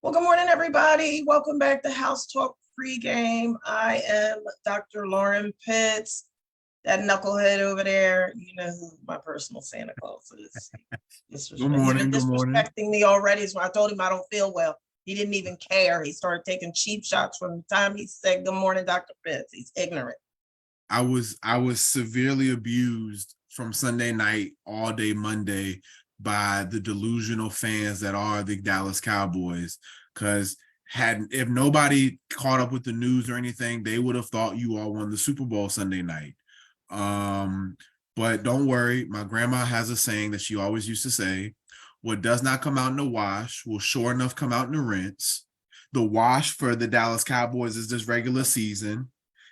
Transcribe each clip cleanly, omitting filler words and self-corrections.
Well, good morning, everybody. Welcome back to House Talk Pregame. I am Dr. Lauren Pitts. That knucklehead over there, you know who my personal Santa Claus is. He's Good been morning. Good morning. disrespecting me already. So I told him I don't feel well. He didn't even care. He started taking cheap shots from the time he said, "Good morning, Dr. Pitts." He's ignorant. I was severely abused from Sunday night all day Monday by the delusional fans that are the Dallas Cowboys. Because if nobody caught up with the news or anything, they would have thought you all won the Super Bowl Sunday night. But don't worry, my grandma has a saying that she always used to say, "What does not come out in the wash will sure enough come out in the rinse." The wash for the Dallas Cowboys is this regular season.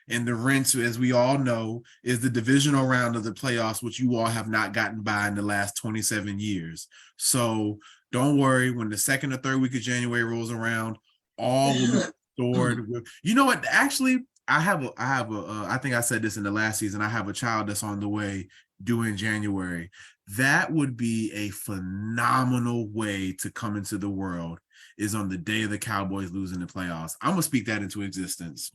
And the rinse, as we all know, is the divisional round of the playoffs, which you all have not gotten by in the last 27 years. So don't worry, when the second or third week of January rolls around, all will be stored with, you know what? Actually, I think I said this in the last season. I have a child that's on the way due in January. That would be a phenomenal way to come into the world, is on the day of the Cowboys losing the playoffs. I'm going to speak that into existence.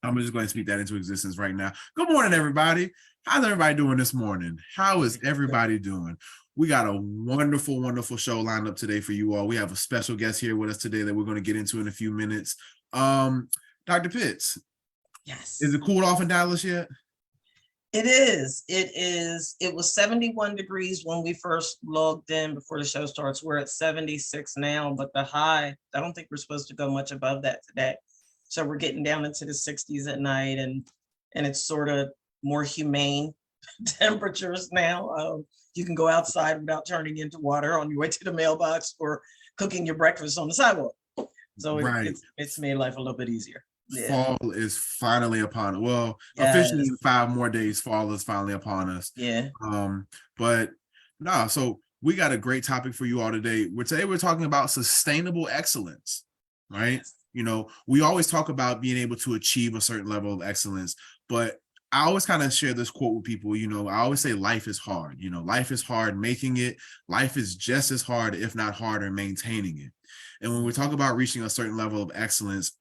I'm just going to speak that into existence right now. Good morning, everybody. How's everybody doing this morning? How is everybody doing? We got a wonderful, wonderful show lined up today for you all. We have a special guest here with us today that we're going to get into in a few minutes. Dr. Pitts. Yes. Is it cooled off in Dallas yet? It is. It was 71 degrees when we first logged in before the show starts. We're at 76 now, but the high, I don't think we're supposed to go much above that today. So we're getting down into the 60s at night, and it's sort of more humane temperatures now. You can go outside without turning into water on your way to the mailbox or cooking your breakfast on the sidewalk. So right. it's made life a little bit easier. Yeah. Fall is finally upon us. Well, yes. Officially in 5 more days, fall is finally upon us. Yeah. But no, so we got a great topic for you all today. Today we're talking about sustainable excellence, right? Yes. You know, we always talk about being able to achieve a certain level of excellence, but I always kind of share this quote with people. You know, I always say life is hard. You know, life is hard making it. Life is just as hard, if not harder, maintaining it. And when we talk about reaching a certain level of excellence,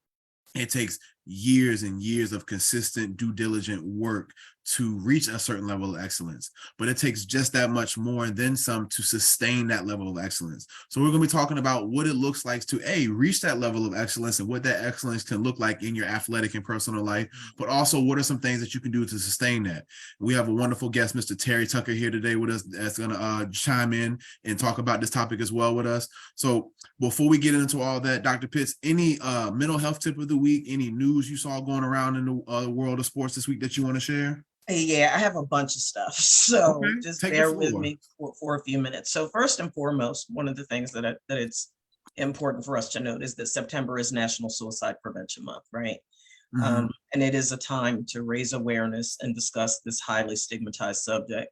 it takes years and years of consistent due diligent work to reach a certain level of excellence, but it takes just that much more and then some to sustain that level of excellence. So we're going to be talking about what it looks like to reach that level of excellence and what that excellence can look like in your athletic and personal life, but also what are some things that you can do to sustain that. We have a wonderful guest, Mr. Terry Tucker, here today with us, that's going to chime in and talk about this topic as well with us. So before we get into all that, Dr. Pitts, any mental health tip of the week, any news you saw going around in the world of sports this week that you want to share? Yeah, I have a bunch of stuff. So just bear with me for a few minutes. So first and foremost, one of the things that it's important for us to note is that September is National Suicide Prevention Month, right? Mm-hmm. And it is a time to raise awareness and discuss this highly stigmatized subject.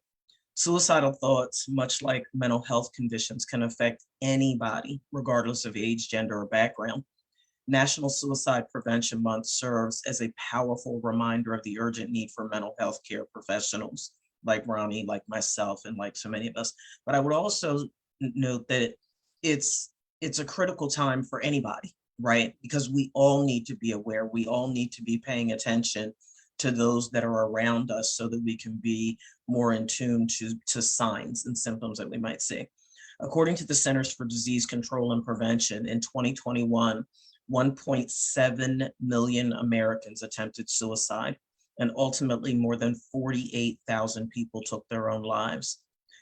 Suicidal thoughts, much like mental health conditions, can affect anybody, regardless of age, gender, or background. National Suicide Prevention Month serves as a powerful reminder of the urgent need for mental health care professionals like Ronnie, like myself, and like so many of us. But I would also note that it's a critical time for anybody, right? Because we all need to be aware. We all need to be paying attention to those that are around us so that we can be more in tune to signs and symptoms that we might see. According to the Centers for Disease Control and Prevention, in 2021, 1.7 million Americans attempted suicide, and ultimately more than 48,000 people took their own lives.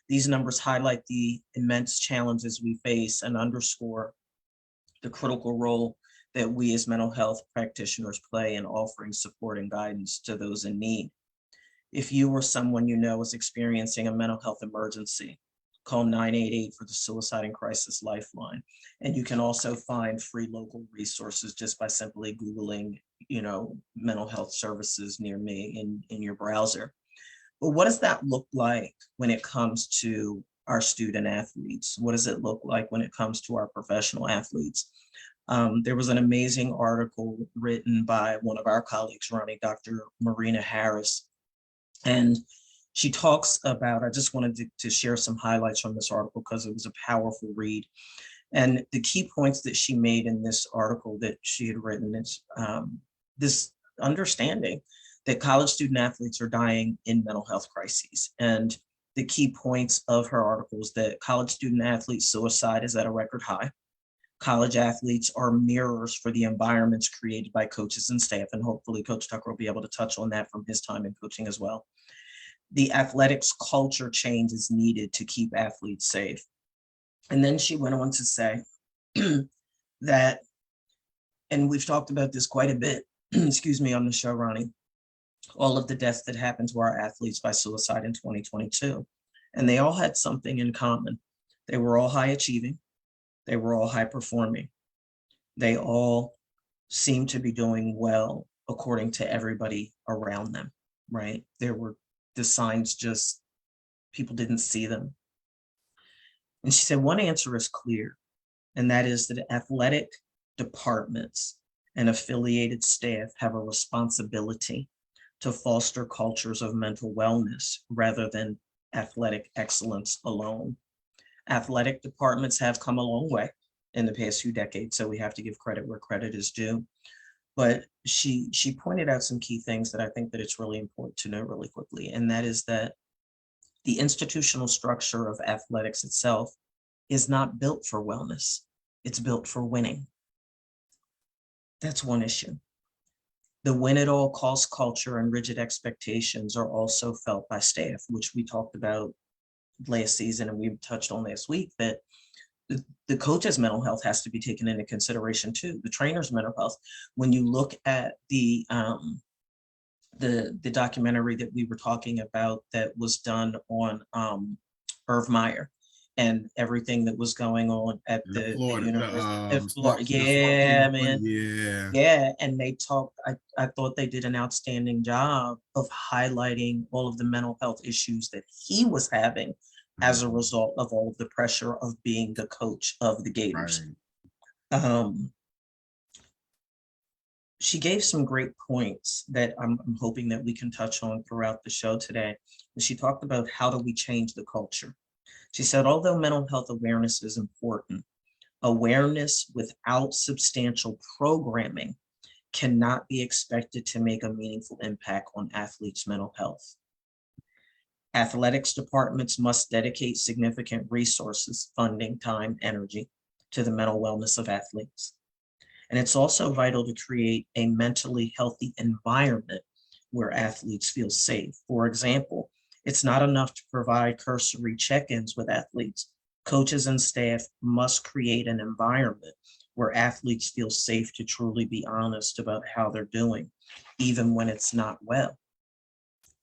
These numbers highlight the immense challenges we face and underscore the critical role that we as mental health practitioners play in offering support and guidance to those in need. If you or someone you know is experiencing a mental health emergency, call 988 for the Suicide and Crisis Lifeline. And you can also find free local resources just by simply Googling, mental health services near me in your browser. But what does that look like when it comes to our student athletes? What does it look like when it comes to our professional athletes? There was an amazing article written by one of our colleagues, Ronnie, Dr. Marina Harris, and she talks about, I just wanted to share some highlights from this article because it was a powerful read. And the key points that she made in this article that she had written is this understanding that college student athletes are dying in mental health crises. And the key points of her article is that college student athlete suicide is at a record high. College athletes are mirrors for the environments created by coaches and staff. And hopefully Coach Tucker will be able to touch on that from his time in coaching as well. The athletics culture change is needed to keep athletes safe. And then she went on to say that, and we've talked about this quite a bit, excuse me, on the show, Ronnie, all of the deaths that happened to our athletes by suicide in 2022. And they all had something in common. They were all high achieving. They were all high performing. They all seemed to be doing well according to everybody around them, right? There were the signs, just people didn't see them. And she said, one answer is clear, and that is that athletic departments and affiliated staff have a responsibility to foster cultures of mental wellness rather than athletic excellence alone. Athletic departments have come a long way in the past few decades, so we have to give credit where credit is due. But she pointed out some key things that I think that it's really important to know really quickly, and that is that the institutional structure of athletics itself is not built for wellness. It's built for winning. That's one issue. The win at all cost culture and rigid expectations are also felt by staff, which we talked about last season and we touched on last week, that the coach's mental health has to be taken into consideration too, the trainer's mental health. When you look at the documentary that we were talking about that was done on Irv Meyer and everything that was going on at the University of Florida. Yeah, man. Yeah. And they talked, I thought they did an outstanding job of highlighting all of the mental health issues that he was having as a result of all of the pressure of being the coach of the Gators. Right. She gave some great points that I'm hoping that we can touch on throughout the show today. And she talked about how do we change the culture. She said, although mental health awareness is important, awareness without substantial programming cannot be expected to make a meaningful impact on athletes' mental health. Athletics departments must dedicate significant resources, funding, time, energy to the mental wellness of athletes. And it's also vital to create a mentally healthy environment where athletes feel safe. For example, it's not enough to provide cursory check-ins with athletes. Coaches and staff must create an environment where athletes feel safe to truly be honest about how they're doing, even when it's not well.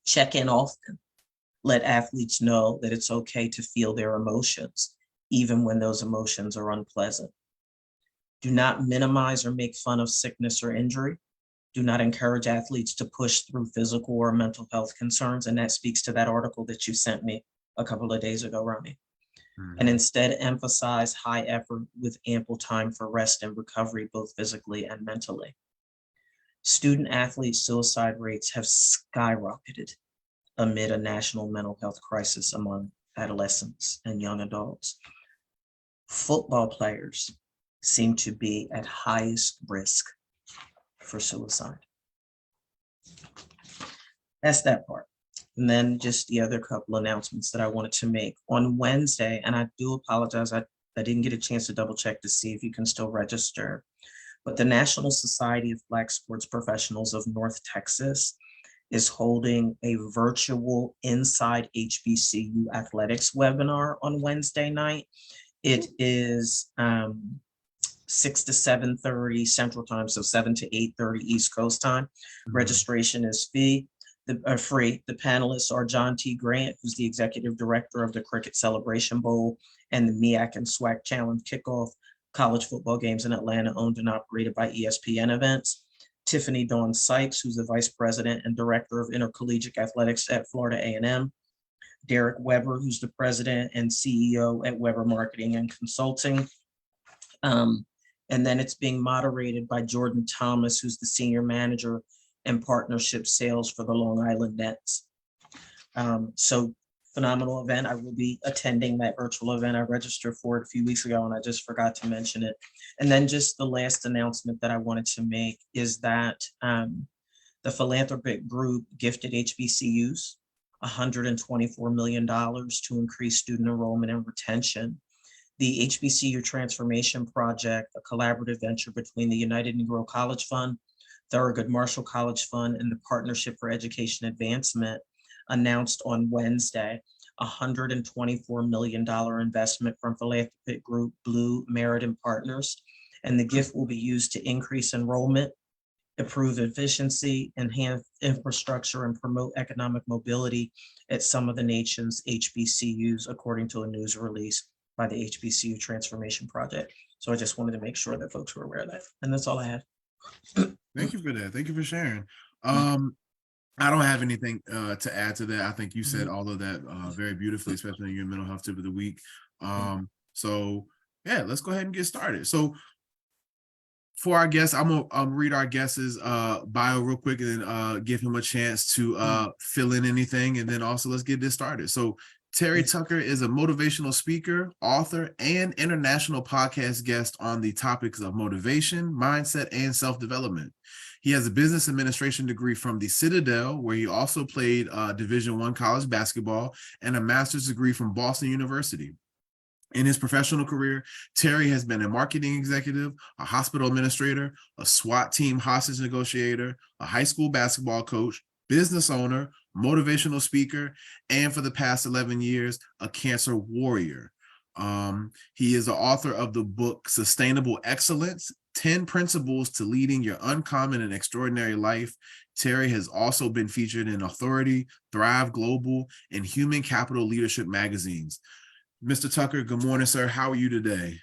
Check in often. Let athletes know that it's okay to feel their emotions, even when those emotions are unpleasant. Do not minimize or make fun of sickness or injury. Do not encourage athletes to push through physical or mental health concerns. And that speaks to that article that you sent me a couple of days ago, Ronnie. And instead emphasize high effort with ample time for rest and recovery, both physically and mentally. Student athlete suicide rates have skyrocketed amid a national mental health crisis among adolescents and young adults. Football players seem to be at highest risk for suicide. That's that part. And then just the other couple announcements that I wanted to make. On Wednesday, and I do apologize, I didn't get a chance to double check to see if you can still register, but the National Society of Black Sports Professionals of North Texas is holding a virtual Inside HBCU Athletics webinar on Wednesday night. It is 6 to 7:30 Central Time, so 7 to 8:30 East Coast Time. Registration is free. The panelists are John T. Grant, who's the Executive Director of the Cricket Celebration Bowl and the MEAC and SWAC Challenge Kickoff college football games in Atlanta, owned and operated by ESPN Events. Tiffany Dawn Sykes, who's the Vice President and Director of Intercollegiate Athletics at Florida A&M. Derek Weber, who's the President and CEO at Weber Marketing and Consulting. And then it's being moderated by Jordan Thomas, who's the Senior Manager and Partnership Sales for the Long Island Nets. So phenomenal event. I will be attending that virtual event. I registered for it a few weeks ago and I just forgot to mention it. And then just the last announcement that I wanted to make is that the philanthropic group gifted HBCUs $124 million to increase student enrollment and retention. The HBCU Transformation Project, a collaborative venture between the United Negro College Fund, Thurgood Marshall College Fund, and the Partnership for Education Advancement, announced on Wednesday a $124 million investment from philanthropic group Blue Merit and Partners. And the gift will be used to increase enrollment, improve efficiency, enhance infrastructure, and promote economic mobility at some of the nation's HBCUs, according to a news release by the HBCU Transformation Project. So I just wanted to make sure that folks were aware of that. And that's all I have. Thank you for that. Thank you for sharing. I don't have anything to add to that. I think you said all of that very beautifully, especially in your mental health tip of the week. So yeah, let's go ahead and get started. So for our guests, I'm gonna read our guest's bio real quick and then give him a chance to fill in anything. And then also let's get this started. So Terry Tucker is a motivational speaker, author, and international podcast guest on the topics of motivation, mindset, and self-development. He has a business administration degree from the Citadel, where he also played Division I college basketball, and a master's degree from Boston University. In his professional career, Terry has been a marketing executive, a hospital administrator, a SWAT team hostage negotiator, a high school basketball coach, business owner, motivational speaker, and for the past 11 years, a cancer warrior. He is the author of the book Sustainable Excellence, 10 Principles to Leading Your Uncommon and Extraordinary Life. Terry has also been featured in Authority, Thrive Global, and Human Capital Leadership magazines. Mr. Tucker, good morning, sir. How are you today?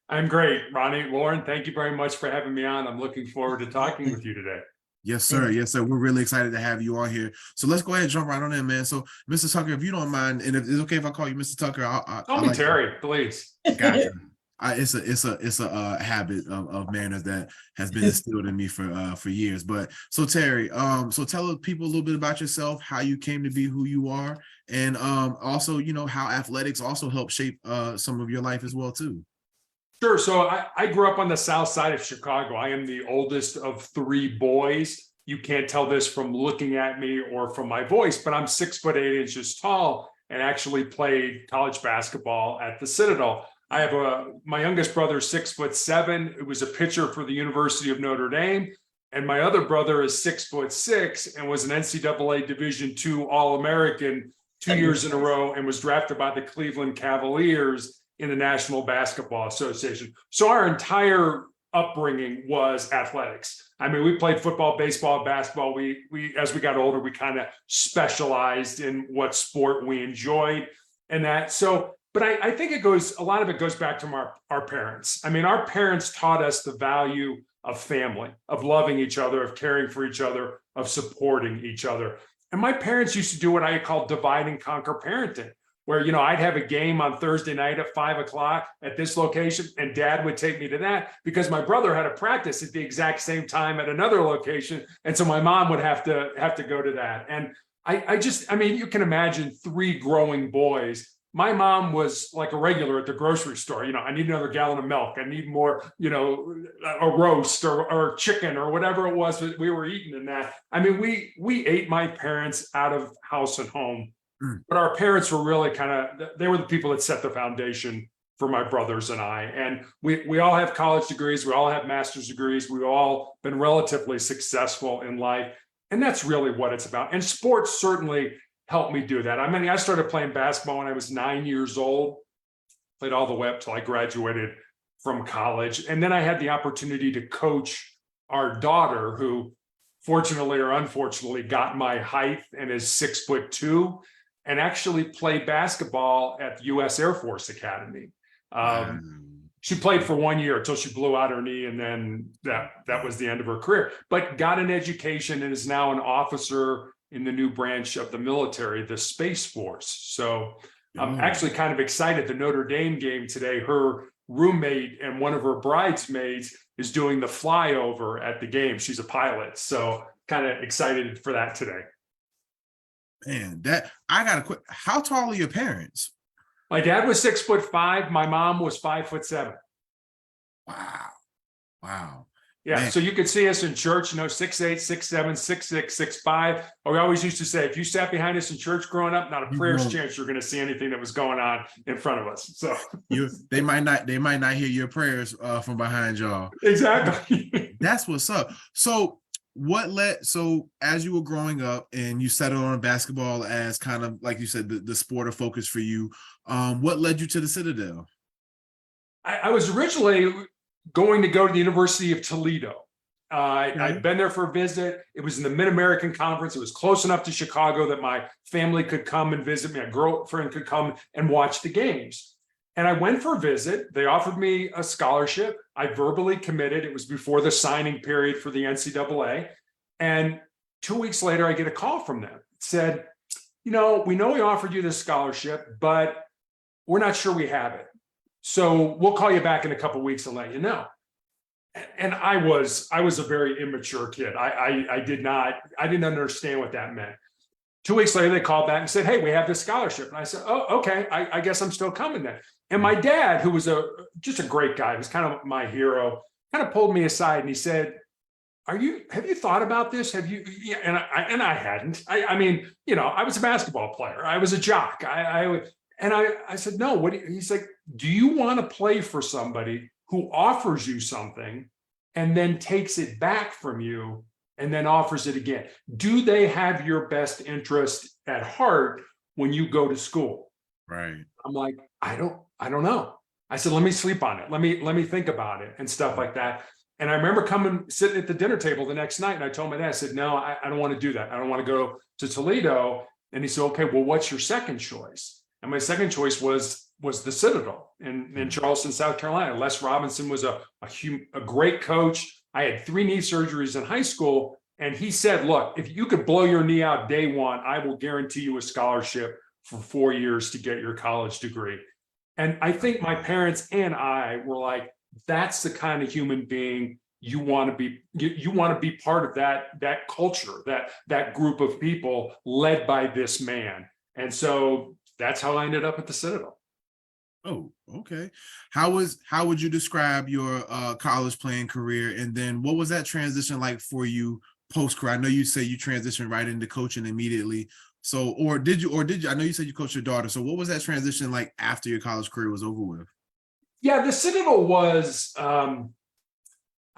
I'm great, Ronnie. Lauren, thank you very much for having me on. I'm looking forward to talking with you today. Yes, sir. Yes, sir. We're really excited to have you on here. So let's go ahead and jump right on in, man. So, Mr. Tucker, if you don't mind, and if it's okay if I call you Mr. Tucker, Call me Terry, please. Gotcha. It's a habit of manners that has been instilled in me for years. But so Terry, so tell people a little bit about yourself, how you came to be who you are, and also how athletics also help shape some of your life as well too. Sure. So I grew up on the south side of Chicago. I am the oldest of 3 boys. You can't tell this from looking at me or from my voice, but I'm 6'8" tall and actually played college basketball at the Citadel. I have my youngest brother, 6'7", who was a pitcher for the University of Notre Dame. And my other brother is 6'6" and was an NCAA Division II All-American 2 years in a row and was drafted by the Cleveland Cavaliers in the National Basketball Association. So our entire upbringing was athletics. I mean, we played football, baseball, basketball. We as we got older, we kind of specialized in what sport we enjoyed and that. So, but I think a lot of it goes back to our parents. I mean, our parents taught us the value of family, of loving each other, of caring for each other, of supporting each other. And my parents used to do what I call divide and conquer parenting, where, I'd have a game on Thursday night at 5 o'clock at this location, and Dad would take me to that because my brother had a practice at the exact same time at another location. And so my mom would have to go to that. And I mean, you can imagine 3 growing boys. My mom was like a regular at the grocery store. I need another gallon of milk. I need more, a roast or chicken or whatever it was that we were eating in that. I mean, we ate my parents out of house and home. But our parents were really they were the people that set the foundation for my brothers and I. And we all have college degrees. We all have master's degrees. We've all been relatively successful in life. And that's really what it's about. And sports certainly helped me do that. I mean, I started playing basketball when I was 9 years old, played all the way up till I graduated from college. And then I had the opportunity to coach our daughter, who fortunately or unfortunately got my height and is 6'2", and actually played basketball at the U.S. Air Force Academy. She played for 1 year until she blew out her knee, and then that was the end of her career. But got an education and is now an officer in the new branch of the military, the Space Force. So I'm actually kind of excited. The Notre Dame game today, her roommate and one of her bridesmaids is doing the flyover at the game. She's a pilot. So kind of excited for that today. Man, that I gotta quit. How tall are your parents? My dad was 6'5". My mom was 5'7". Wow. Wow. Yeah, Man. so you could see us in church, 6'8", 6'7", 6'6", 6'5". Or we always used to say, if you sat behind us in church growing up, not a prayer's chance you're going to see anything that was going on in front of us. So they might not hear your prayers from behind y'all. Exactly. That's what's up. So as you were growing up and you settled on basketball as kind of like you said, the sport of focus for you, what led you to the Citadel? I was originally going to go to the University of Toledo. I'd been there for a visit. It was in the Mid-American Conference. It was close enough to Chicago that my family could come and visit me. A girlfriend could come and watch the games. And I went for a visit. They offered me a scholarship. I verbally committed. It was before the signing period for the NCAA. And 2 weeks later, I get a call from them. It said, we know we offered you this scholarship, but we're not sure we have it. So we'll call you back in a couple of weeks and let you know. And I was a very immature kid. I didn't understand what that meant. 2 weeks later, they called back and said, hey, we have this scholarship. And I said, oh, okay, I guess I'm still coming then. And my dad, who was just a great guy, was kind of my hero, kind of pulled me aside and he said, have you thought about this? Have you? Yeah, and I hadn't. I mean, I was a basketball player. I was a jock. I said, no, he's like, do you want to play for somebody who offers you something and then takes it back from you and then offers it again? Do they have your best interest at heart when you go to school? Right. I'm like, I don't know. I said, let me sleep on it. Let me think about it and stuff like that. And I remember sitting at the dinner table the next night and I told my dad, I said, no, I don't want to do that. I don't want to go to Toledo. And he said, okay, well, what's your second choice? And my second choice was the Citadel in Charleston, South Carolina. Les Robinson was a great coach. I had 3 knee surgeries in high school. And he said, look, if you could blow your knee out day one, I will guarantee you a scholarship for 4 years to get your college degree. And I think my parents and I were like, that's the kind of human being you want to be. You want to be part of that culture, that group of people led by this man. And so that's how I ended up at the Citadel. Oh, okay. How would you describe your college playing career? And then what was that transition like for you post-career? I know you say you transitioned right into coaching immediately. So, or did you, I know you said you coached your daughter. So what was that transition like after your college career was over with? Yeah, the Citadel was, I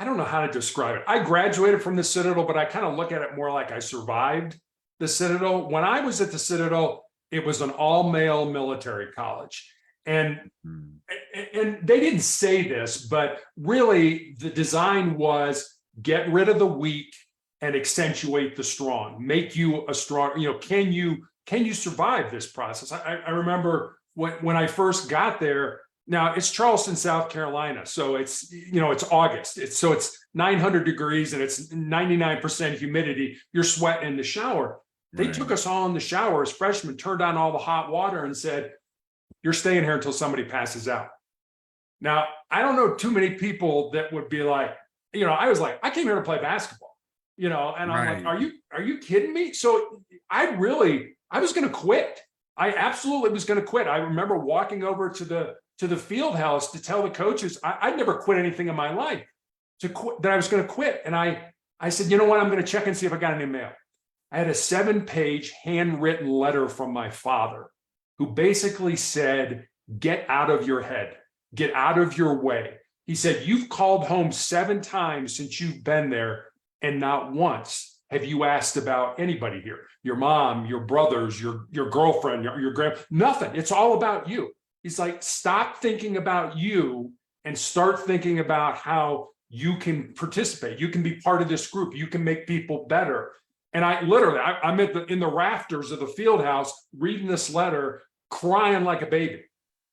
don't know how to describe it. I graduated from the Citadel, but I kind of look at it more like I survived the Citadel. When I was at the Citadel, it was an all-male military college. And they didn't say this, but really the design was get rid of the weak and accentuate the strong, make you a strong, can you survive this process? I remember when I first got there. Now it's Charleston, South Carolina. So it's August. It's 900 degrees and it's 99% humidity. You're sweating in the shower. They took us all in the shower as freshmen, turned on all the hot water and said, you're staying here until somebody passes out. Now, I don't know too many people that would be like, I was like, I came here to play basketball, and I'm like, are you kidding me? So I was going to quit. I absolutely was going to quit. I remember walking over to the field house to tell the coaches, I'd never quit anything in my life, that I was going to quit. And I said, you know what? I'm going to check and see if I got any mail. I had a 7-page handwritten letter from my father who basically said, get out of your head, get out of your way. He said, you've called home 7 times since you've been there, and not once have you asked about anybody here, your mom, your brothers, your girlfriend, your grand, nothing. It's all about you. He's like, stop thinking about you and start thinking about how you can participate. You can be part of this group. You can make people better. And I'm in the rafters of the field house reading this letter, crying like a baby.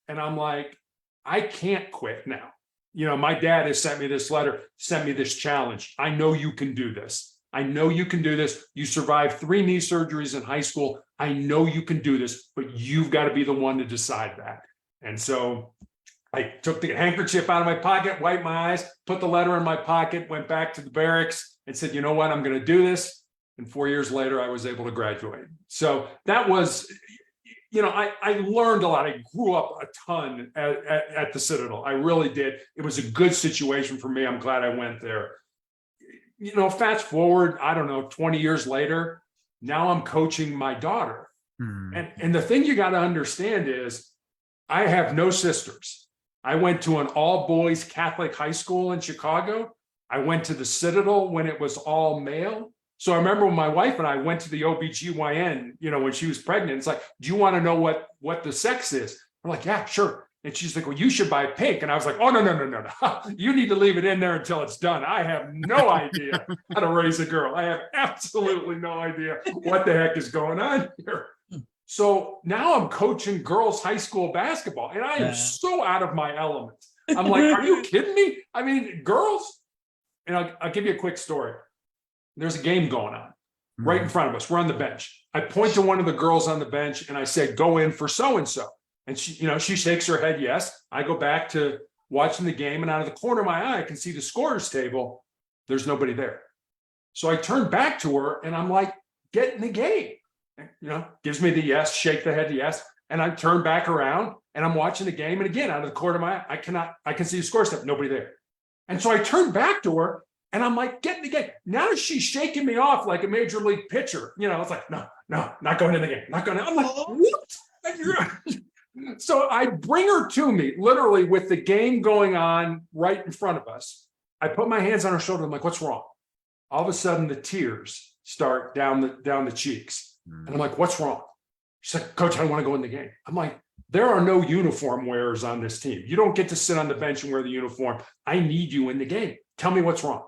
And I'm like, I can't quit now. My dad has sent me this letter, sent me this challenge. I know you can do this. I know you can do this. You survived 3 knee surgeries in high school. I know you can do this, but you've got to be the one to decide that. And so I took the handkerchief out of my pocket, wiped my eyes, put the letter in my pocket, went back to the barracks and said, you know what, I'm going to do this. And 4 years later, I was able to graduate. So that was, I learned a lot. I grew up a ton at the Citadel. I really did. It was a good situation for me. I'm glad I went there. Fast forward, I don't know, 20 years later, now I'm coaching my daughter. And the thing you got to understand is I have no sisters. I went to an all boys Catholic high school in Chicago. I went to the Citadel when it was all male. So I remember when my wife and I went to the OBGYN, when she was pregnant, it's like, do you want to know what the sex is? I'm like, yeah, sure. And she's like, well, you should buy pink. And I was like, oh, no. You need to leave it in there until it's done. I have no idea how to raise a girl. I have absolutely no idea what the heck is going on here. So now I'm coaching girls high school basketball, and I am so out of my element. I'm like, are you kidding me? I mean, girls, and I'll give you a quick story. There's a game going on right in front of us. We're on the bench. I point to one of the girls on the bench and I say, go in for so-and-so. And she shakes her head, yes. I go back to watching the game, and out of the corner of my eye, I can see the scorer's table. There's nobody there. So I turn back to her and I'm like, get in the game. Gives me the yes, shake the head, yes. And I turn back around and I'm watching the game. And again, out of the corner of my eye, I can see the score step, nobody there. And so I turn back to her and I'm like, get in the game. Now she's shaking me off like a major league pitcher. It's like, no, not going in the game, not going in. I'm like, what? So I bring her to me, literally with the game going on right in front of us. I put my hands on her shoulder. I'm like, what's wrong? All of a sudden, the tears start down the cheeks. And I'm like, what's wrong? She's like, Coach, I don't want to go in the game. I'm like, there are no uniform wearers on this team. You don't get to sit on the bench and wear the uniform. I need you in the game. Tell me what's wrong.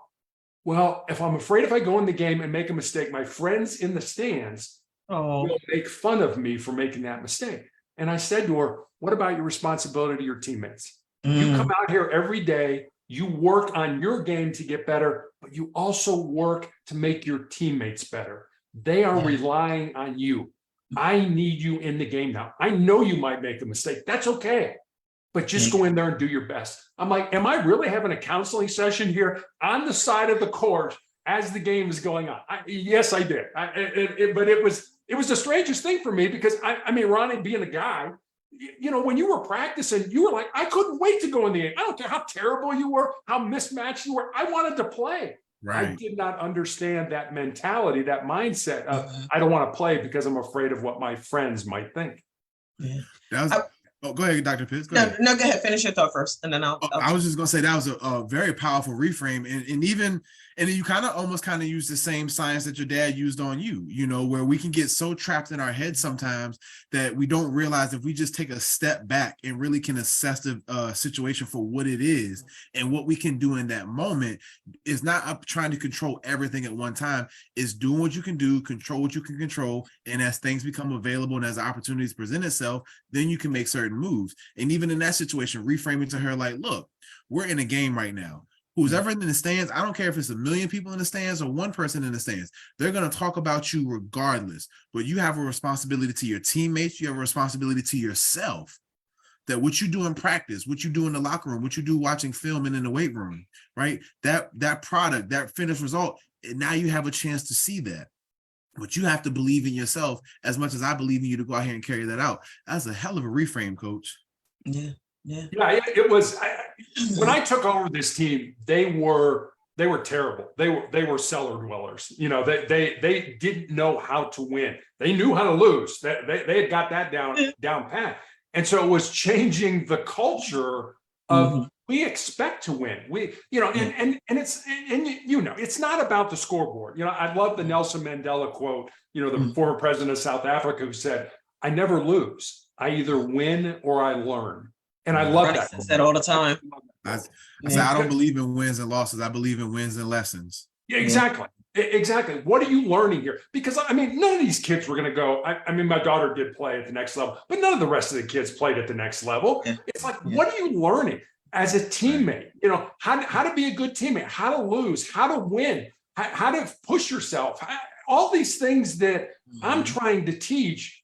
Well, if I'm afraid if I go in the game and make a mistake, my friends in the stands will make fun of me for making that mistake. And I said to her, what about your responsibility to your teammates? You come out here every day, you work on your game to get better, but you also work to make your teammates better. They are relying on you. I need you in the game now. I know you might make a mistake. That's okay. But just go in there and do your best. I'm like, am I really having a counseling session here on the side of the court as the game is going on? Yes, I did. But it was the strangest thing for me because I mean, Ronnie being a guy, when you were practicing, you were like, I couldn't wait to go in the game. I don't care how terrible you were, how mismatched you were. I wanted to play. Right. I did not understand that mentality, that mindset of I don't want to play because I'm afraid of what my friends might think. Yeah. Go ahead, Dr. Pitts. Go ahead. Finish your thought first, and then I'll I was just gonna say that was a very powerful reframe, and then you almost use the same science that your dad used on you. Where we can get so trapped in our head sometimes that we don't realize if we just take a step back and really can assess the situation for what it is and what we can do in that moment is not up trying to control everything at one time. Is doing what you can do, control what you can control, and as things become available and as opportunities present itself, then you can make certain moves. And even in that situation, reframing to her like, look, we're in a game right now. Who's ever in the stands, I don't care if it's 1 million people in the stands or one person in the stands, they're going to talk about you regardless. But you have a responsibility to your teammates. You have a responsibility to yourself. That what you do in practice, what you do in the locker room, what you do watching film and in the weight room, right? That product, that finished result, now you have a chance to see that. But you have to believe in yourself as much as I believe in you to go out here and carry that out. That's a hell of a reframe, Coach. Yeah. It was when I took over this team. They were terrible. They were cellar dwellers. They didn't know how to win. They knew how to lose. They had got that down pat. And so it was changing the culture of we expect to win. And it's not about the scoreboard. I love the Nelson Mandela quote, the former president of South Africa, who said, I never lose. I either win or I learn. And I love that. Says that all the time. I say, I don't believe in wins and losses. I believe in wins and lessons. Yeah, exactly. Exactly. What are you learning here? Because none of these kids were going to go. My daughter did play at the next level, but none of the rest of the kids played at the next level. Yeah. It's like, what are you learning as a teammate? How to be a good teammate, how to lose, how to win, how to push yourself, all these things that I'm trying to teach.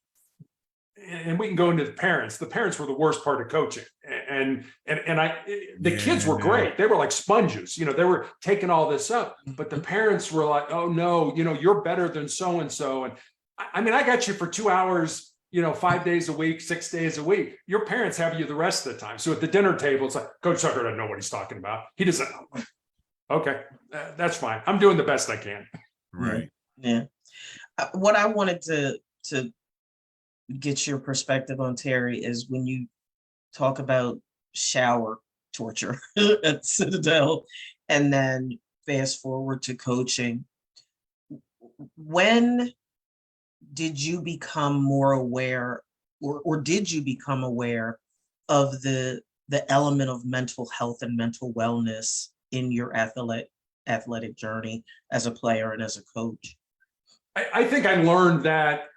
and we can go into the parents. The parents were the worst part of coaching, and the kids were great. They were like sponges, they were taking all this up. But the parents were like, "Oh no, you're better than so and so." And I mean, I got you for 2 hours, 5 days a week, 6 days a week. Your parents have you the rest of the time. So at the dinner table, it's like, Coach Tucker doesn't know what he's talking about. He doesn't know. Okay, that's fine. I'm doing the best I can. Right. Yeah. What I wanted to get your perspective on, Terry, is when you talk about shower torture at Citadel and then fast forward to coaching. When did you become more aware, or did you become aware of the element of mental health and mental wellness in your athletic journey as a player and as a coach? I think I learned that.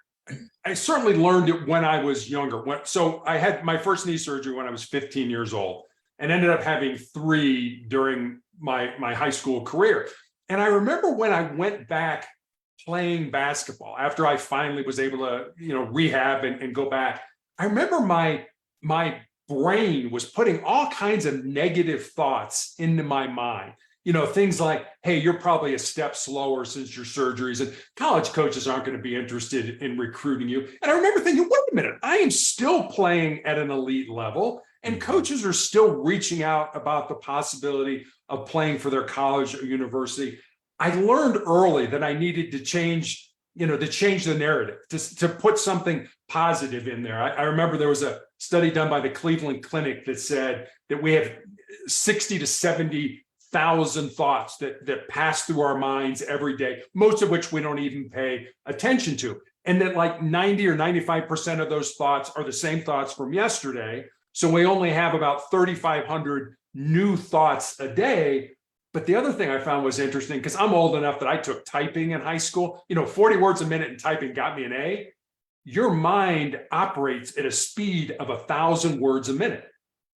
I certainly learned it when I was younger. So I had my first knee surgery when I was 15 years old and ended up having 3 during my high school career. And I remember when I went back playing basketball after I finally was able to, rehab and go back. I remember my brain was putting all kinds of negative thoughts into my mind. Things like, hey, you're probably a step slower since your surgeries, and college coaches aren't going to be interested in recruiting you. And I remember thinking, wait a minute, I am still playing at an elite level, and coaches are still reaching out about the possibility of playing for their college or university. I learned early that I needed to change, the narrative, to put something positive in there. I remember there was a study done by the Cleveland Clinic that said that we have 60 to 70,000 thoughts that pass through our minds every day, most of which we don't even pay attention to. And that like 90 or 95% of those thoughts are the same thoughts from yesterday. So we only have about 3,500 new thoughts a day. But the other thing I found was interesting, because I'm old enough that I took typing in high school, 40 words a minute in typing got me an A. Your mind operates at a speed of 1,000 words a minute.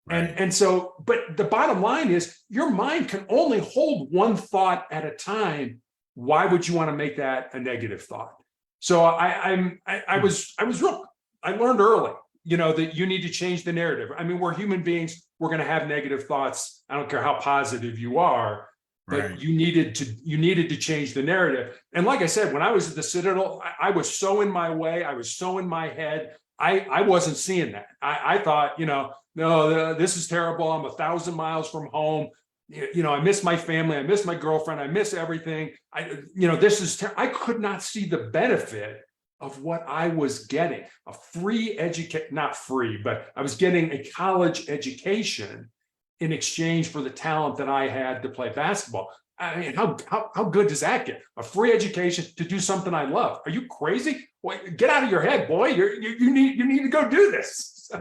Right. And so, but the bottom line is your mind can only hold one thought at a time. Why would you want to make that a negative thought? So I learned early, that you need to change the narrative. I mean, we're human beings. We're going to have negative thoughts. I don't care how positive you are, but right. you needed to change the narrative. And like I said, when I was at the Citadel, I was so in my way. I was so in my head. I wasn't seeing that. I thought, no, this is terrible. I'm 1,000 miles from home. I miss my family. I miss my girlfriend. I miss everything. This is, I could not see the benefit of what I was getting. A free education, not free, but I was getting a college education in exchange for the talent that I had to play basketball. I mean, how good does that get? A free education to do something I love. Are you crazy? Well, get out of your head, boy. You need to go do this.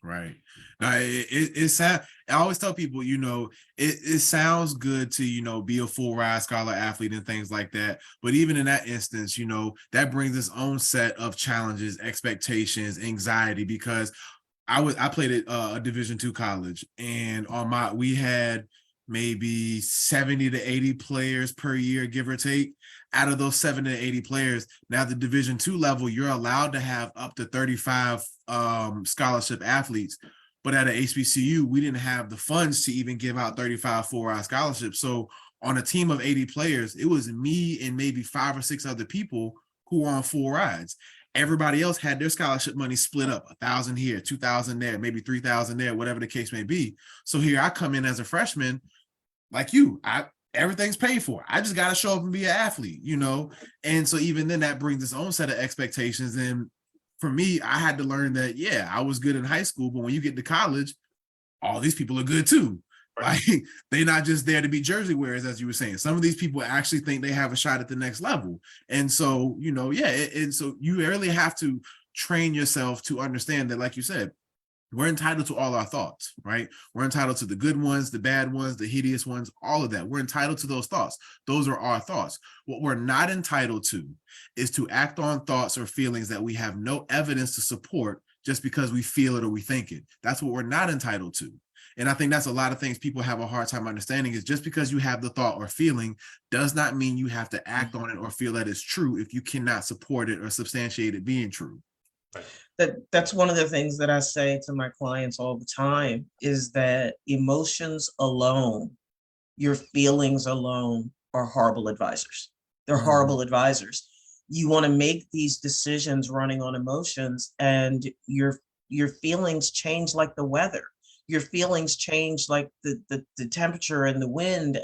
Right. Now, it's sad. I always tell people, it sounds good to, be a full ride scholar athlete and things like that. But even in that instance, that brings its own set of challenges, expectations, anxiety, because I played at a Division II college, and we had maybe 70 to 80 players per year, give or take. Out of those 70 to 80 players, now the Division II level, you're allowed to have up to 35 scholarship athletes. But at an HBCU, we didn't have the funds to even give out 35 full-ride scholarships. So on a team of 80 players, it was me and maybe 5 or 6 other people who were on full rides. Everybody else had their scholarship money split up, 1,000 here, 2,000 there, maybe 3,000 there, whatever the case may be. So here I come in as a freshman, like you, everything's paid for. I just got to show up and be an athlete, And so even then that brings its own set of expectations. And for me, I had to learn that, yeah, I was good in high school, but when you get to college, all these people are good too. Right. Like, they're not just there to be jersey wearers, as you were saying. Some of these people actually think they have a shot at the next level. And so, and so you really have to train yourself to understand that, like you said, we're entitled to all our thoughts, right? We're entitled to the good ones, the bad ones, the hideous ones, all of that. We're entitled to those thoughts. Those are our thoughts. What we're not entitled to is to act on thoughts or feelings that we have no evidence to support just because we feel it or we think it. That's what we're not entitled to. And I think that's a lot of things people have a hard time understanding, is just because you have the thought or feeling does not mean you have to act on it or feel that it's true if you cannot support it or substantiate it being true. That's one of the things that I say to my clients all the time is that emotions alone, your feelings alone are horrible advisors. They're horrible advisors. You want to make these decisions running on emotions, and your feelings change like the weather. Your feelings change like the temperature and the wind.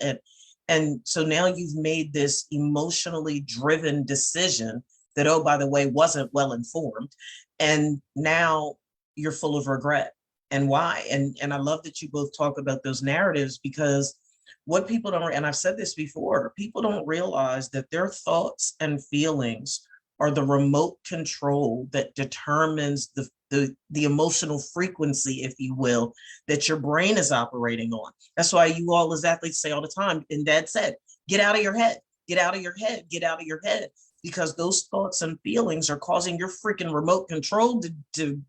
And so now you've made this emotionally driven decision that, oh, by the way, wasn't well informed. And now you're full of regret. And why? And I love that you both talk about those narratives, because what people don't, and I've said this before, people don't realize that their thoughts and feelings are the remote control that determines the emotional frequency, if you will, that your brain is operating on. That's why you all as athletes say all the time, and Dad said, get out of your head, get out of your head, get out of your head, because those thoughts and feelings are causing your freaking remote control to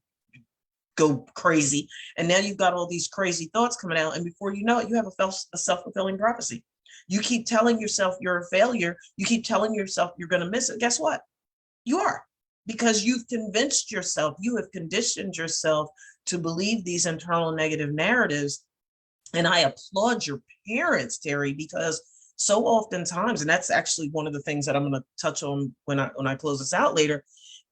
go crazy. And now you've got all these crazy thoughts coming out. And before you know it, you have a self-fulfilling prophecy. You keep telling yourself you're a failure. You keep telling yourself you're going to miss it. Guess what? You are, because you've convinced yourself, you have conditioned yourself to believe these internal negative narratives. And I applaud your parents, Terry, because so oftentimes, and that's actually one of the things that I'm going to touch on when I close this out later,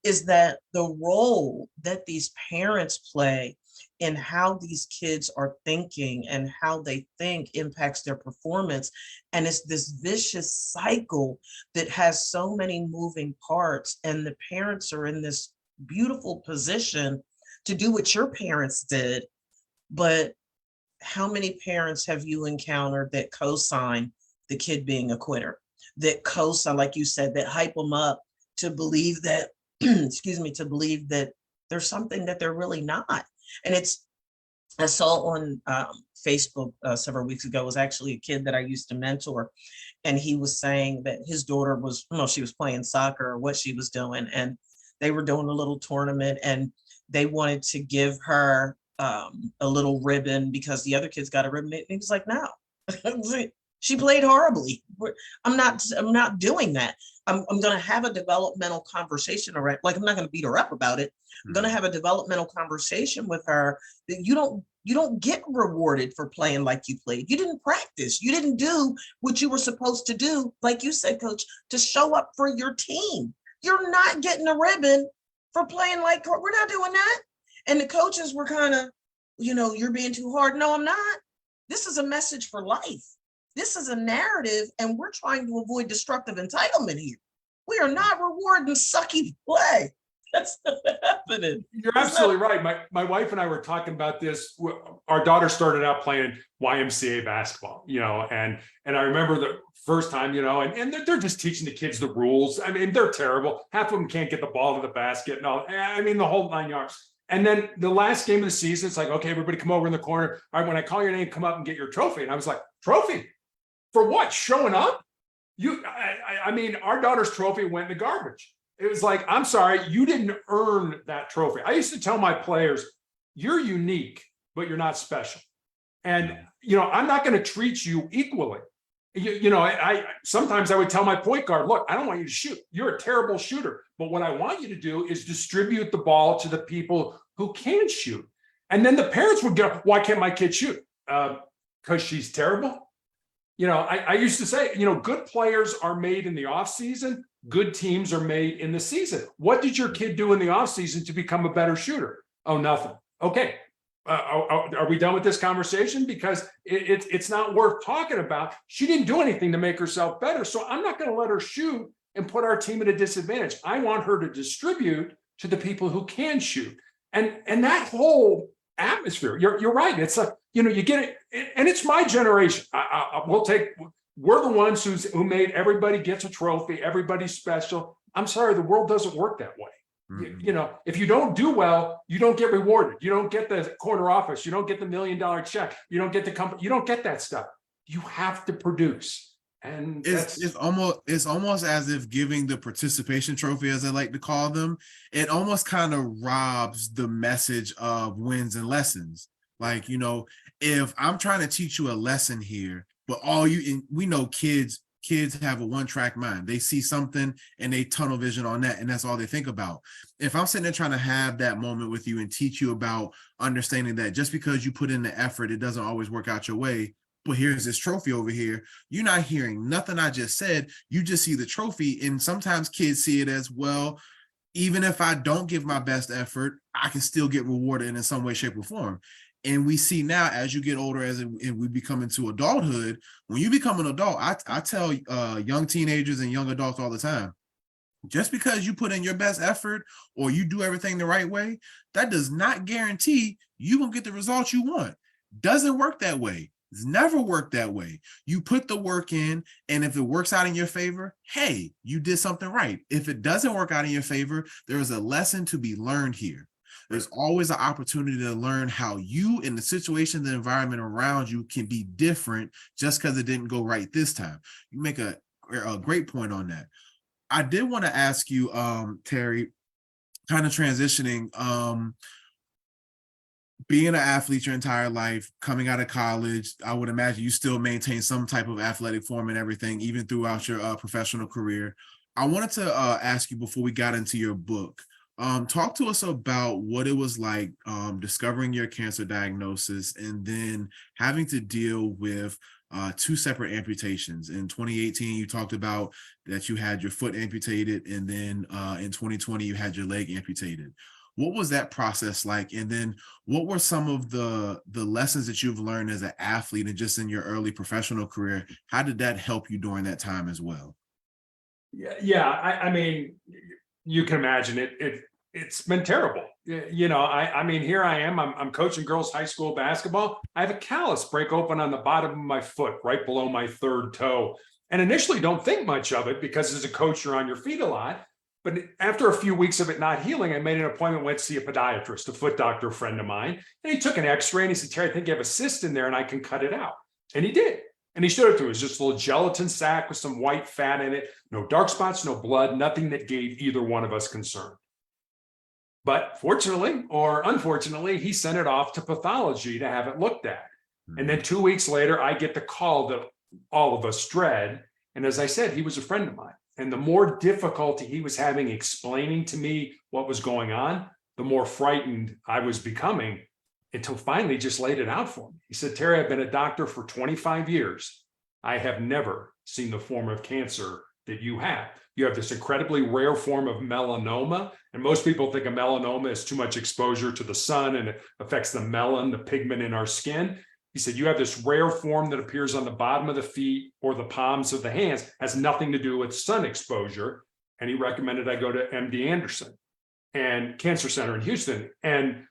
is that the role that these parents play in how these kids are thinking and how they think impacts their performance. And it's this vicious cycle that has so many moving parts, and the parents are in this beautiful position to do what your parents did. But how many parents have you encountered that co-sign the kid being a quitter, that co-sign, like you said, that hype them up to believe that, excuse me, to believe that there's something that they're really not? And I saw on Facebook several weeks ago, was actually a kid that I used to mentor. And he was saying that his daughter was, she was playing soccer or what she was doing. And they were doing a little tournament, and they wanted to give her a little ribbon because the other kids got a ribbon. And he was like, no, she played horribly. I'm not doing that. I'm going to have a developmental conversation around, like, I'm not going to beat her up about it. I'm going to have a developmental conversation with her that you don't get rewarded for playing like you played. You didn't practice. You didn't do what you were supposed to do. Like you said, Coach, to show up for your team. You're not getting a ribbon for playing like, we're not doing that. And the coaches were kind of, you're being too hard. No, I'm not. This is a message for life. This is a narrative, and we're trying to avoid destructive entitlement here. We are not rewarding sucky play. That's not happening. You're absolutely right. My wife and I were talking about this. Our daughter started out playing YMCA basketball, and I remember the first time, and they're just teaching the kids the rules. I mean, they're terrible. Half of them can't get the ball to the basket and all. I mean, the whole 9 yards. And then the last game of the season, it's like, okay, everybody come over in the corner. All right, when I call your name, come up and get your trophy. And I was like, trophy? For what? Showing up? I mean, our daughter's trophy went in the garbage. It was like, I'm sorry, you didn't earn that trophy. I used to tell my players, you're unique, but you're not special. And, I'm not going to treat you equally. I sometimes I would tell my point guard, look, I don't want you to shoot. You're a terrible shooter. But what I want you to do is distribute the ball to the people who can shoot. And then the parents would go, why can't my kid shoot? Because she's terrible. I used to say, good players are made in the off season. Good teams are made in the season. What did your kid do in the off season to become a better shooter? Oh, nothing. Okay. Are we done with this conversation? Because it's not worth talking about. She didn't do anything to make herself better. So I'm not going to let her shoot and put our team at a disadvantage. I want her to distribute to the people who can shoot. And that whole atmosphere, you're right. It's you get it, and it's my generation. We're the ones who made everybody gets a trophy, everybody's special. I'm sorry, the world doesn't work that way. Mm-hmm. If you don't do well, you don't get rewarded. You don't get the corner office. You don't get the $1 million check. You don't get the company. You don't get that stuff. You have to produce. And it's almost as if giving the participation trophy, as I like to call them, it almost kind of robs the message of wins and lessons. Like, if I'm trying to teach you a lesson here, but we know kids kids have a one-track mind. They see something and they tunnel vision on that, and that's all they think about. If I'm sitting there trying to have that moment with you and teach you about understanding that just because you put in the effort, it doesn't always work out your way, but here's this trophy over here, you're not hearing nothing I just said. You just see the trophy. And sometimes kids see it as, well, even if I don't give my best effort, I can still get rewarded in some way, shape, or form. And we see now, as you get older, and we become into adulthood, when you become an adult, I tell young teenagers and young adults all the time, just because you put in your best effort or you do everything the right way, that does not guarantee you will get the results you want. Doesn't work that way. It's never worked that way. You put the work in, and if it works out in your favor, hey, you did something right. If it doesn't work out in your favor, there is a lesson to be learned here. There's always an opportunity to learn how you, in the situation, the environment around you, can be different just because it didn't go right this time. You make a great point on that. I did want to ask you, Terry, kind of transitioning, being an athlete your entire life, coming out of college, I would imagine you still maintain some type of athletic form and everything, even throughout your professional career. I wanted to ask you, before we got into your book, talk to us about what it was like discovering your cancer diagnosis and then having to deal with two separate amputations. In 2018, you talked about that you had your foot amputated, and then in 2020, you had your leg amputated. What was that process like? And then what were some of the lessons that you've learned as an athlete and just in your early professional career? How did that help you during that time as well? Yeah. I mean, you can imagine it's been terrible. I mean, here I am, I'm coaching girls high school basketball. I have a callus break open on the bottom of my foot, right below my third toe. And initially don't think much of it because as a coach, you're on your feet a lot. But after a few weeks of it not healing, I made an appointment, went to see a podiatrist, a foot doctor friend of mine. And he took an x-ray and he said, Terry, I think you have a cyst in there and I can cut it out. And he did. And he showed it to me. It was just a little gelatin sac with some white fat in it, no dark spots, no blood, nothing that gave either one of us concern. But fortunately or unfortunately, he sent it off to pathology to have it looked at. And then 2 weeks later, I get the call that all of us dread. And as I said, he was a friend of mine. And the more difficulty he was having explaining to me what was going on, the more frightened I was becoming, until finally just laid it out for me. He said, Terry, I've been a doctor for 25 years. I have never seen the form of cancer that you have. You have this incredibly rare form of melanoma. And most people think a melanoma is too much exposure to the sun and it affects the melon, the pigment in our skin. He said, you have this rare form that appears on the bottom of the feet or the palms of the hands, has nothing to do with sun exposure. And he recommended I go to MD Anderson and Cancer Center in Houston. And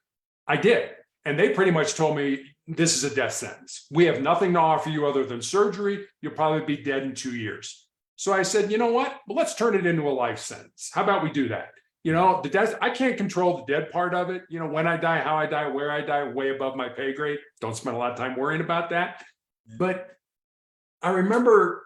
I did. And they pretty much told me, this is a death sentence. We have nothing to offer you other than surgery. You'll probably be dead in 2 years. So I said, you know what? Well, let's turn it into a life sentence. How about we do that? The death, I can't control the dead part of it. When I die, how I die, where I die, way above my pay grade. Don't spend a lot of time worrying about that. But I remember,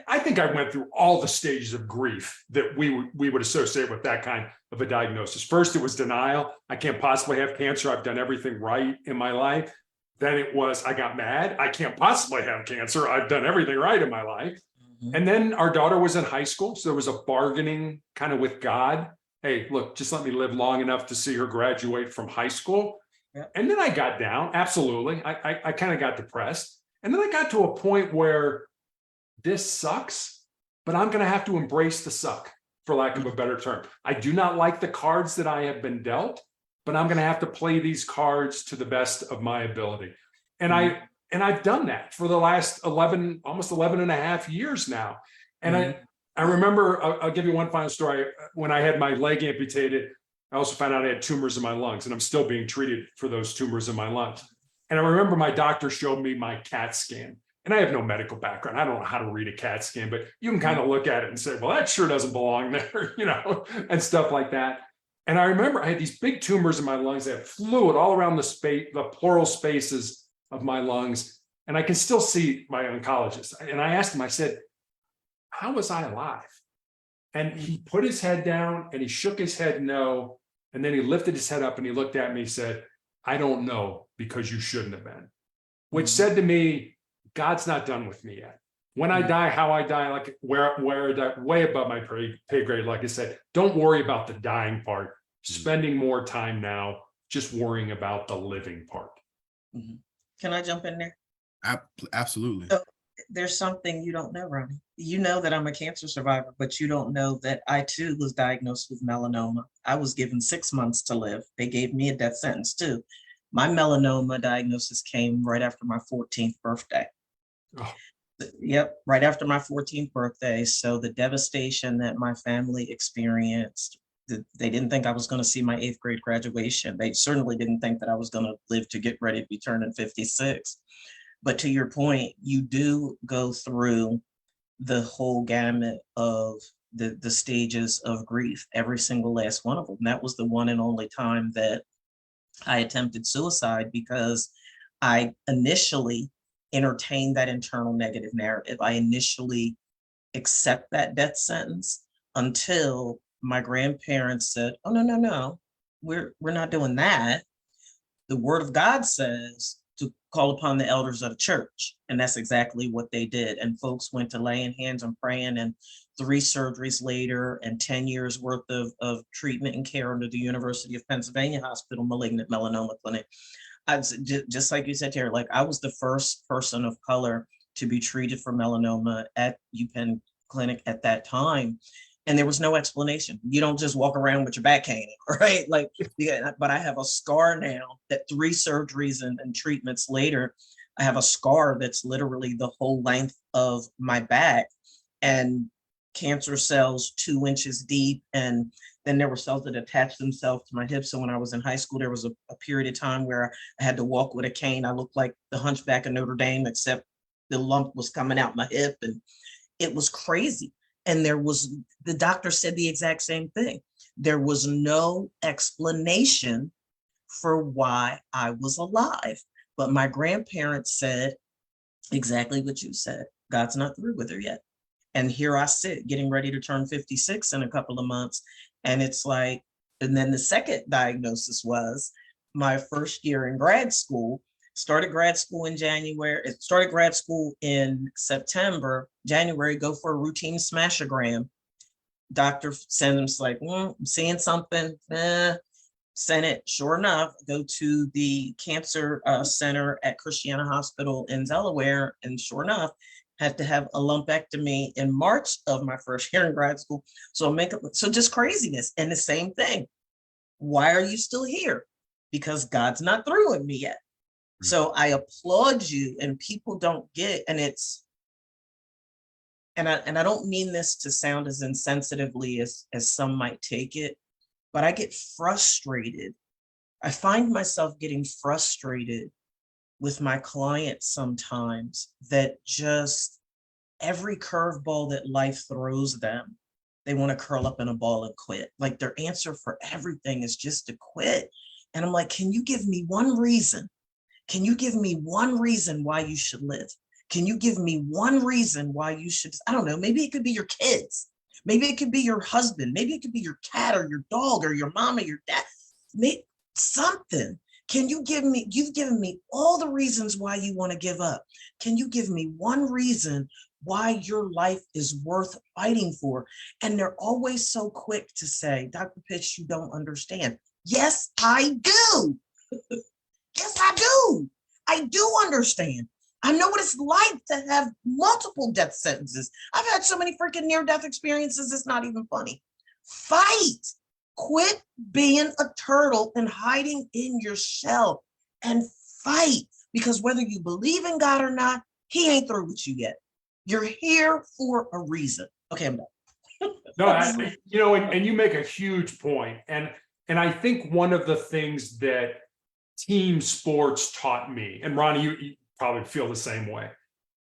I think I went through all the stages of grief that we would associate with that kind of a diagnosis. First, it was denial. I can't possibly have cancer. I've done everything right in my life. Then it was, I got mad. I can't possibly have cancer. I've done everything right in my life. Mm-hmm. And then our daughter was in high school. So there was a bargaining kind of with God. Hey, look, just let me live long enough to see her graduate from high school. Yeah. And then I got down. Absolutely. I kind of got depressed. And then I got to a point where this sucks, but I'm going to have to embrace the suck, for lack of a better term. I do not like the cards that I have been dealt, but I'm going to have to play these cards to the best of my ability. And I've done that for the last almost 11 and a half years now. And I remember, I'll give you one final story. When I had my leg amputated, I also found out I had tumors in my lungs, and I'm still being treated for those tumors in my lungs. And I remember my doctor showed me my CAT scan. And I have no medical background. I don't know how to read a CAT scan, but you can kind of look at it and say, well, that sure doesn't belong there, and stuff like that. And I remember I had these big tumors in my lungs that had fluid all around the pleural spaces of my lungs. And I can still see my oncologist. And I asked him, I said, how was I alive? And he put his head down and he shook his head no. And then he lifted his head up and he looked at me and said, I don't know, because you shouldn't have been. Which said to me, God's not done with me yet. When I die, how I die, like where I die, way above my pay grade. Like I said, don't worry about the dying part. Spending more time now, just worrying about the living part. Mhm. Can I jump in there? Absolutely. So there's something you don't know, Ronnie. You know that I'm a cancer survivor, but you don't know that I too was diagnosed with melanoma. I was given 6 months to live. They gave me a death sentence too. My melanoma diagnosis came right after my 14th birthday. Oh. Yep, right after my 14th birthday. So the devastation that my family experienced, they didn't think I was going to see my 8th grade graduation. They certainly didn't think that I was going to live to get ready to be turning 56. But to your point, you do go through the whole gamut of the stages of grief, every single last one of them. That was the one and only time that I attempted suicide, because I initially entertained that internal negative narrative. I initially accept that death sentence until my grandparents said, "Oh, no, no, no, we're not doing that. The word of God says to call upon the elders of the church." And that's exactly what they did. And folks went to laying hands and praying, and 3 surgeries later and 10 years worth of treatment and care under the University of Pennsylvania Hospital Malignant Melanoma Clinic. Just like you said, Terry, like I was the first person of color to be treated for melanoma at UPenn Clinic at that time. And there was no explanation. You don't just walk around with your back hanging, right? Like, yeah, but I have a scar now that 3 surgeries and treatments later, I have a scar that's literally the whole length of my back, and cancer cells 2 inches deep. And then there were cells that attached themselves to my hips. So when I was in high school, there was a period of time where I had to walk with a cane. I looked like the Hunchback of Notre Dame, except the lump was coming out my hip, and it was crazy. And the doctor said the exact same thing. There was no explanation for why I was alive. But my grandparents said exactly what you said. God's not through with her yet. And here I sit getting ready to turn 56 in a couple of months. And it's like, and then the second diagnosis was my first year in grad school. Started grad school in January. It started grad school in September. January, go for a routine smashogram. Doctor sends them like, I'm seeing something. Sent it. Sure enough, go to the cancer center at Christiana Hospital in Delaware, and sure enough, had to have a lumpectomy in March of my first year in grad school. So just craziness. And the same thing. Why are you still here? Because God's not through with me yet. So I applaud you, and people don't get, and I don't mean this to sound as insensitively as some might take it, but I get frustrated. I find myself getting frustrated with my clients sometimes, that just every curveball that life throws them, they want to curl up in a ball and quit. Like their answer for everything is just to quit. And I'm like, can you give me one reason? Can you give me one reason why you should live? Can you give me one reason why you should, I don't know, maybe it could be your kids. Maybe it could be your husband. Maybe it could be your cat or your dog or your mom or your dad. Maybe something. Can you give me, you've given me all the reasons why you want to give up. Can you give me one reason why your life is worth fighting for? And they're always so quick to say, Dr. Pitts, you don't understand. Yes, I do. Yes, I do. I do understand. I know what it's like to have multiple death sentences. I've had so many freaking near-death experiences, it's not even funny. Fight. Quit being a turtle and hiding in your shell and fight. Because whether you believe in God or not, he ain't through with you yet. You're here for a reason. Okay, I'm done. No, and you make a huge point. And I think one of the things that team sports taught me, and Ronnie, you probably feel the same way,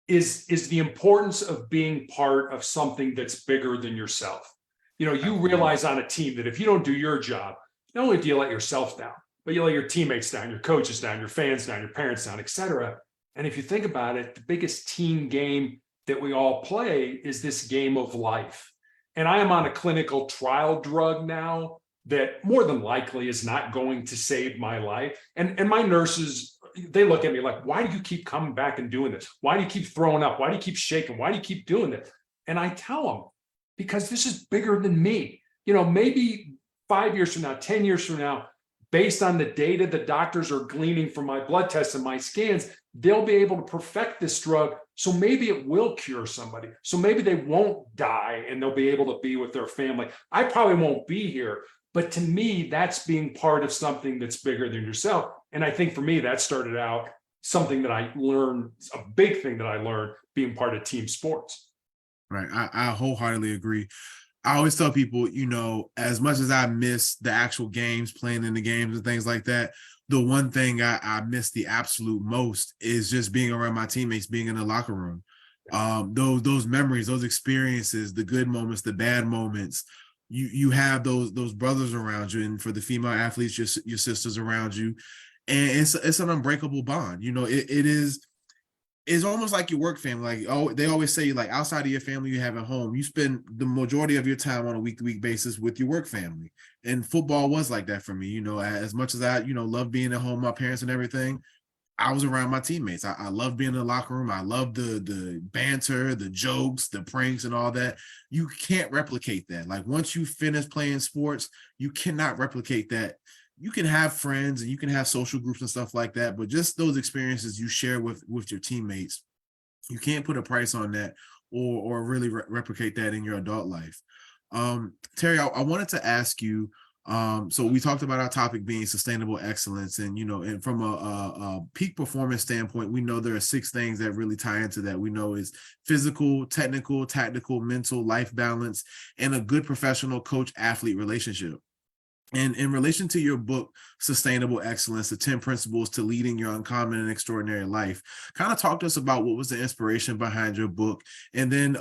is the importance of being part of something that's bigger than yourself. You realize on a team that if you don't do your job, not only do you let yourself down, but you let your teammates down, your coaches down, your fans down, your parents down, et cetera. And if you think about it, the biggest team game that we all play is this game of life. And I am on a clinical trial drug now that more than likely is not going to save my life. And my nurses, they look at me like, why do you keep coming back and doing this? Why do you keep throwing up? Why do you keep shaking? Why do you keep doing this? And I tell them, because this is bigger than me. Maybe 5 years from now, 10 years from now, based on the data the doctors are gleaning from my blood tests and my scans, they'll be able to perfect this drug. So maybe it will cure somebody. So maybe they won't die and they'll be able to be with their family. I probably won't be here, but to me, that's being part of something that's bigger than yourself. And I think for me, that started out something that I learned, a big thing that I learned being part of team sports. Right. I wholeheartedly agree. I always tell people, as much as I miss the actual games, playing in the games and things like that, the one thing I miss the absolute most is just being around my teammates, being in the locker room. Those memories, those experiences, the good moments, the bad moments, you have those brothers around you, and for the female athletes, your sisters around you, and it's an unbreakable bond. It's almost like your work family. Like, they always say, like, outside of your family you have at home, you spend the majority of your time on a week-to-week basis with your work family. And football was like that for me. As much as I, love being at home, my parents and everything, I was around my teammates. I love being in the locker room. I love the banter, the jokes, the pranks and all that. You can't replicate that. Like, once you finish playing sports, you cannot replicate that. You can have friends and you can have social groups and stuff like that, but just those experiences you share with your teammates, you can't put a price on that or really replicate that in your adult life. Terry, I wanted to ask you, so we talked about our topic being sustainable excellence, and and from a peak performance standpoint, we know there are 6 things that really tie into that. We know is physical, technical, tactical, mental, life balance, and a good professional coach-athlete relationship. And in relation to your book, Sustainable Excellence, the 10 Principles to Leading Your Uncommon and Extraordinary Life, kind of talk to us about what was the inspiration behind your book. And then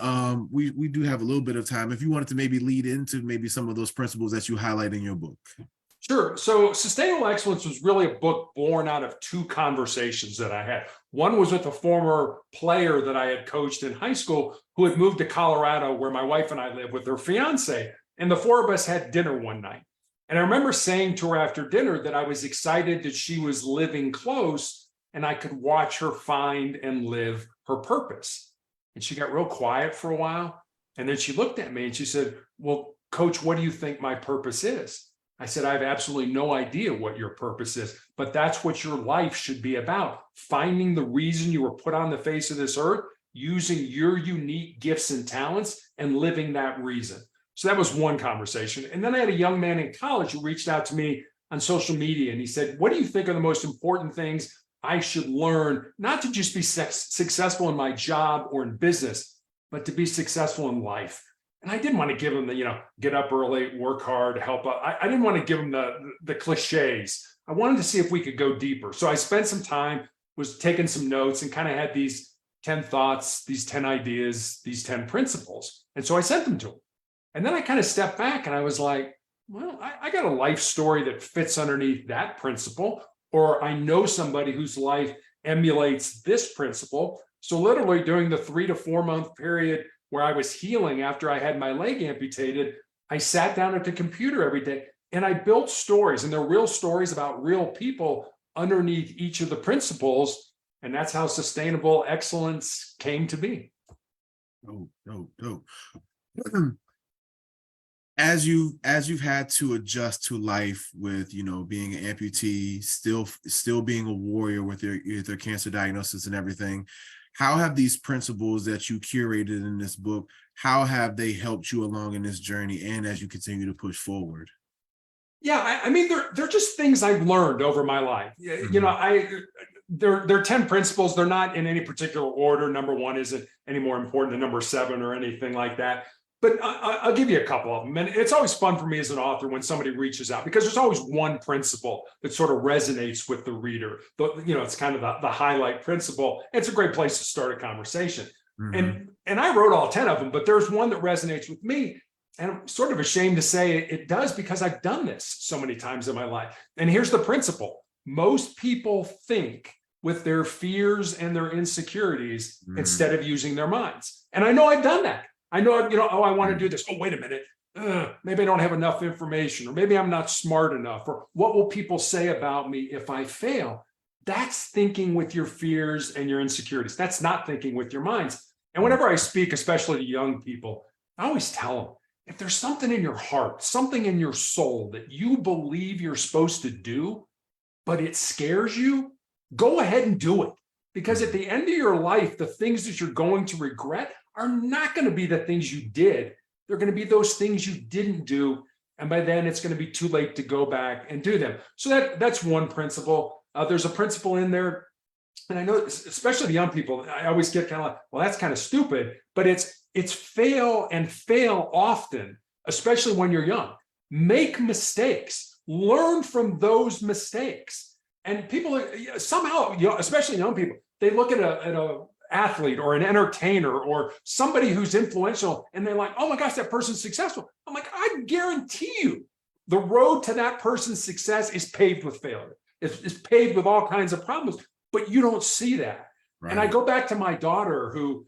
we do have a little bit of time if you wanted to maybe lead into maybe some of those principles that you highlight in your book. Sure. So Sustainable Excellence was really a book born out of 2 conversations that I had. One was with a former player that I had coached in high school who had moved to Colorado, where my wife and I live, with her fiance. And the 4 of us had dinner one night. And I remember saying to her after dinner that I was excited that she was living close and I could watch her find and live her purpose. And she got real quiet for a while. And then she looked at me and she said, well, Coach, what do you think my purpose is? I said, I have absolutely no idea what your purpose is, but that's what your life should be about. Finding the reason you were put on the face of this earth, using your unique gifts and talents and living that reason. So that was one conversation. And then I had a young man in college who reached out to me on social media, and he said, what do you think are the most important things I should learn, not to just be successful in my job or in business, but to be successful in life? And I didn't want to give him the, get up early, work hard, help out. I didn't want to give him the cliches. I wanted to see if we could go deeper. So I spent some time, was taking some notes, and kind of had these 10 thoughts, these 10 ideas, these 10 principles. And so I sent them to him. And then I kind of stepped back and I was like, well, I got a life story that fits underneath that principle, or I know somebody whose life emulates this principle. So literally during the 3 to 4 month period where I was healing after I had my leg amputated, I sat down at the computer every day and I built stories, and they're real stories about real people underneath each of the principles. And that's how sustainable excellence came to be. As you've had to adjust to life with, being an amputee, still being a warrior with your cancer diagnosis and everything, how have these principles that you curated in this book, how have they helped you along in this journey and as you continue to push forward? Yeah, I mean, they're just things I've learned over my life. Mm-hmm. They're 10 principles. They're not in any particular order. Number 1 isn't any more important than number 7 or anything like that. But I'll give you a couple of them. And it's always fun for me as an author when somebody reaches out, because there's always one principle that sort of resonates with the reader. It's kind of the highlight principle. It's a great place to start a conversation. Mm-hmm. And I wrote all 10 of them, but there's one that resonates with me. And I'm sort of ashamed to say it does, because I've done this so many times in my life. And here's the principle. Most people think with their fears and their insecurities instead of using their minds. And I know I've done that. I know, I want to do this. Oh, wait a minute. Maybe I don't have enough information, or maybe I'm not smart enough, or what will people say about me if I fail? That's thinking with your fears and your insecurities. That's not thinking with your minds. And whenever I speak, especially to young people, I always tell them, if there's something in your heart, something in your soul that you believe you're supposed to do, but it scares you, go ahead and do it. Because at the end of your life, the things that you're going to regret are not going to be the things you did. They're going to be those things you didn't do. And by then it's going to be too late to go back and do them. So that's one principle. There's a principle in there. And I know, especially the young people, I always get kind of like, well, that's kind of stupid, but it's fail and fail often, especially when you're young. Make mistakes, learn from those mistakes. And people somehow, especially young people, they look at a athlete or an entertainer or somebody who's influential, and they're like, oh my gosh, that person's successful. I'm like, I guarantee you the road to that person's success is paved with failure. It's paved with all kinds of problems, but you don't see that. Right. And I go back to my daughter who,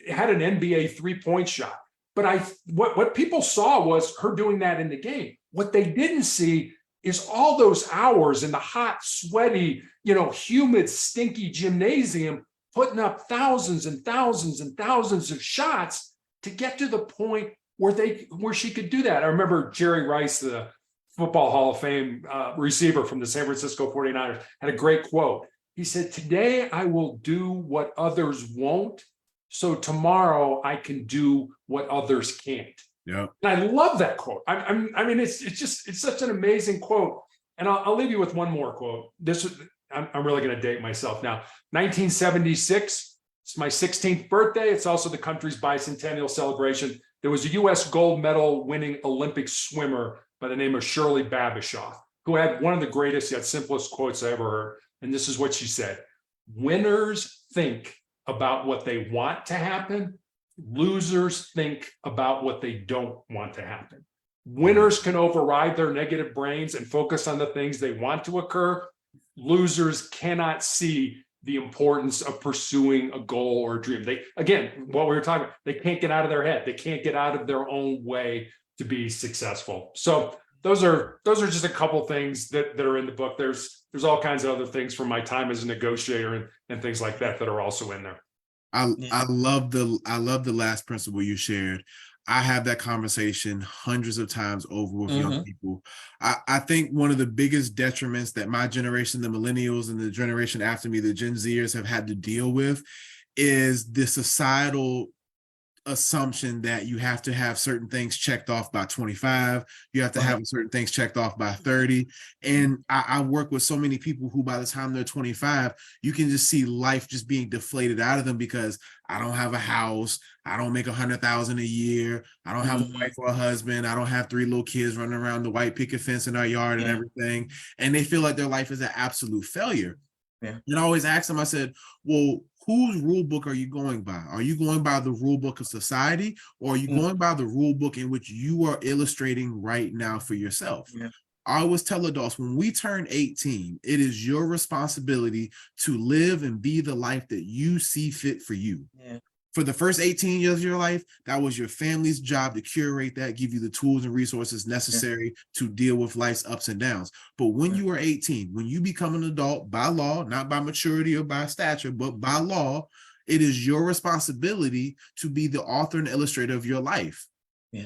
had an NBA 3-point shot, but what people saw was her doing that in the game. What they didn't see is all those hours in the hot, sweaty, humid, stinky gymnasium, putting up thousands and thousands and thousands of shots to get to the point where she could do that. I remember Jerry Rice, the Football Hall of Fame receiver from the San Francisco 49ers, had a great quote. He said, "Today I will do what others won't, so tomorrow I can do what others can't." Yeah, and I love that quote. I mean, it's such an amazing quote. And I'll leave you with one more quote. I'm really going to date myself now. 1976. It's my 16th birthday. It's also the country's bicentennial celebration. There was a U.S. gold medal winning Olympic swimmer by the name of Shirley Babashoff, who had one of the greatest yet simplest quotes I ever heard. And this is what she said: "Winners think about what they want to happen. Losers think about what they don't want to happen. Winners can override their negative brains and focus on the things they want to occur. Losers cannot see the importance of pursuing a goal or a dream." Again, what we were talking about, they can't get out of their head. They can't get out of their own way to be successful. So those are just a couple things that are in the book. There's all kinds of other things from my time as a negotiator and things like that are also in there. I love the last principle you shared. I have that conversation hundreds of times over with young people. I think one of the biggest detriments that my generation, the millennials, and the generation after me, the Gen Zers, have had to deal with is the societal assumption that you have to have certain things checked off by 25, you have to have certain things checked off by 30. And I work with so many people who by the time they're 25, you can just see life just being deflated out of them because I don't have a house, I don't make $100,000 a year, I don't have a wife or a husband, I don't have 3 little kids running around the white picket fence in our yard and everything. And they feel like their life is an absolute failure. And I always ask them, I said, well, whose rule book are you going by? Are you going by the rule book of society, or are you going by the rule book in which you are illustrating right now for yourself? I always tell adults, when we turn 18, it is your responsibility to live and be the life that you see fit for you. For the first 18 years of your life, that was your family's job to curate that, give you the tools and resources necessary to deal with life's ups and downs. But when you are 18, when you become an adult by law, not by maturity or by stature, but by law, it is your responsibility to be the author and illustrator of your life.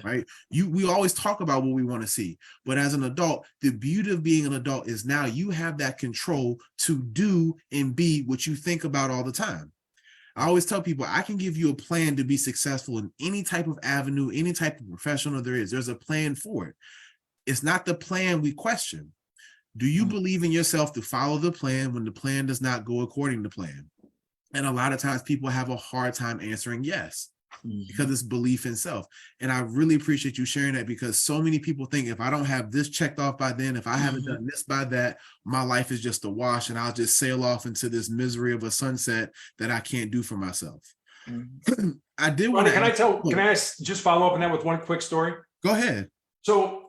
Right? We always talk about what we want to see, but as an adult, the beauty of being an adult is now you have that control to do and be what you think about all the time. I always tell people, I can give you a plan to be successful in any type of avenue, any type of professional there is. There's a plan for it. It's not the plan we question. Do you believe in yourself to follow the plan when the plan does not go according to plan? And a lot of times people have a hard time answering yes, because it's belief in self. And I really appreciate you sharing that, because so many people think if I don't have this checked off by then, if I haven't done this by that, my life is just a wash and I'll just sail off into this misery of a sunset that I can't do for myself. I did want to. Can I just follow up on that with one quick story? Go ahead. So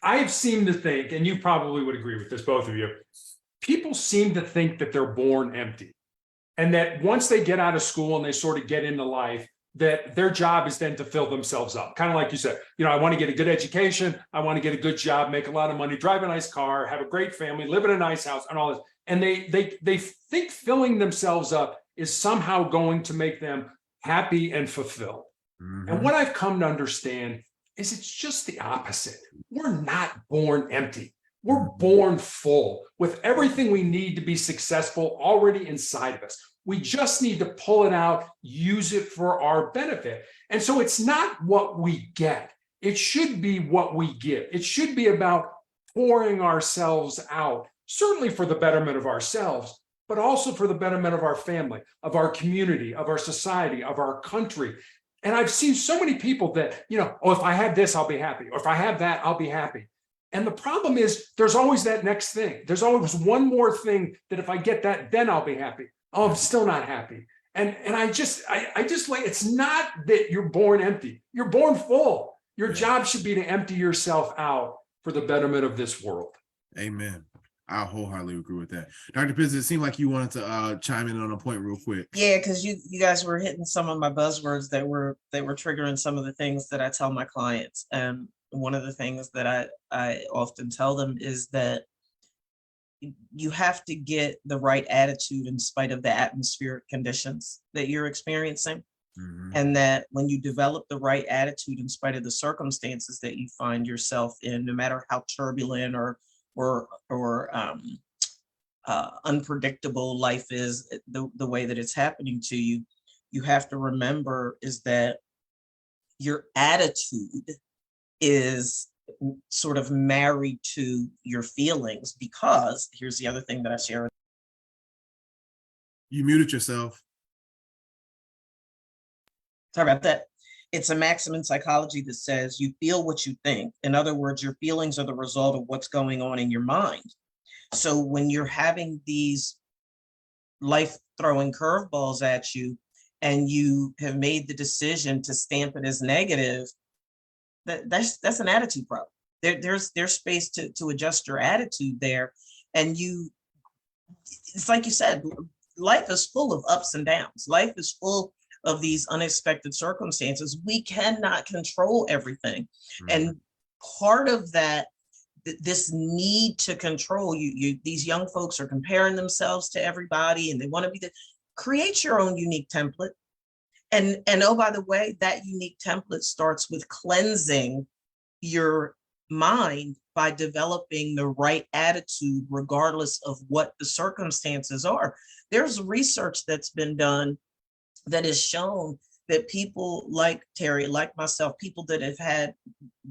I've seemed to think, and you probably would agree with this, both of you, people seem to think that they're born empty, and that once they get out of school and they sort of get into life, that their job is then to fill themselves up. Kind of like you said, I want to get a good education. I want to get a good job, make a lot of money, drive a nice car, have a great family, live in a nice house and all this. And they think filling themselves up is somehow going to make them happy and fulfilled. And what I've come to understand is it's just the opposite. We're not born empty. We're born full with everything we need to be successful already inside of us. We just need to pull it out, use it for our benefit. And so it's not what we get. It should be what we give. It should be about pouring ourselves out, certainly for the betterment of ourselves, but also for the betterment of our family, of our community, of our society, of our country. And I've seen so many people that, if I have this, I'll be happy. Or if I have that, I'll be happy. And the problem is there's always that next thing. There's always one more thing that if I get that, then I'll be happy. Oh, I'm still not happy. And I just like, it's not that you're born empty. You're born full. Your job should be to empty yourself out for the betterment of this world. Amen. I wholeheartedly agree with that. Dr. Piz, it seemed like you wanted to chime in on a point real quick. Yeah, because you guys were hitting some of my buzzwords that were triggering some of the things that I tell my clients. And one of the things that I often tell them is that you have to get the right attitude in spite of the atmospheric conditions that you're experiencing. And that when you develop the right attitude in spite of the circumstances that you find yourself in, no matter how turbulent or unpredictable life is, the way that it's happening to you, you have to remember is that your attitude is sort of married to your feelings, because here's the other thing that I share. You muted yourself. Sorry about that. It's a maxim in psychology that says you feel what you think. In other words, your feelings are the result of what's going on in your mind. So when you're having these life throwing curveballs at you and you have made the decision to stamp it as negative, that's an attitude problem. There's space to adjust your attitude there. And it's like you said, life is full of ups and downs. Life is full of these unexpected circumstances. We cannot control everything. And part of that, this need to control, these young folks are comparing themselves to everybody and they want to be create your own unique template. And oh, by the way, that unique template starts with cleansing your mind by developing the right attitude, regardless of what the circumstances are. There's research that's been done that has shown that people like Terry, like myself, people that have had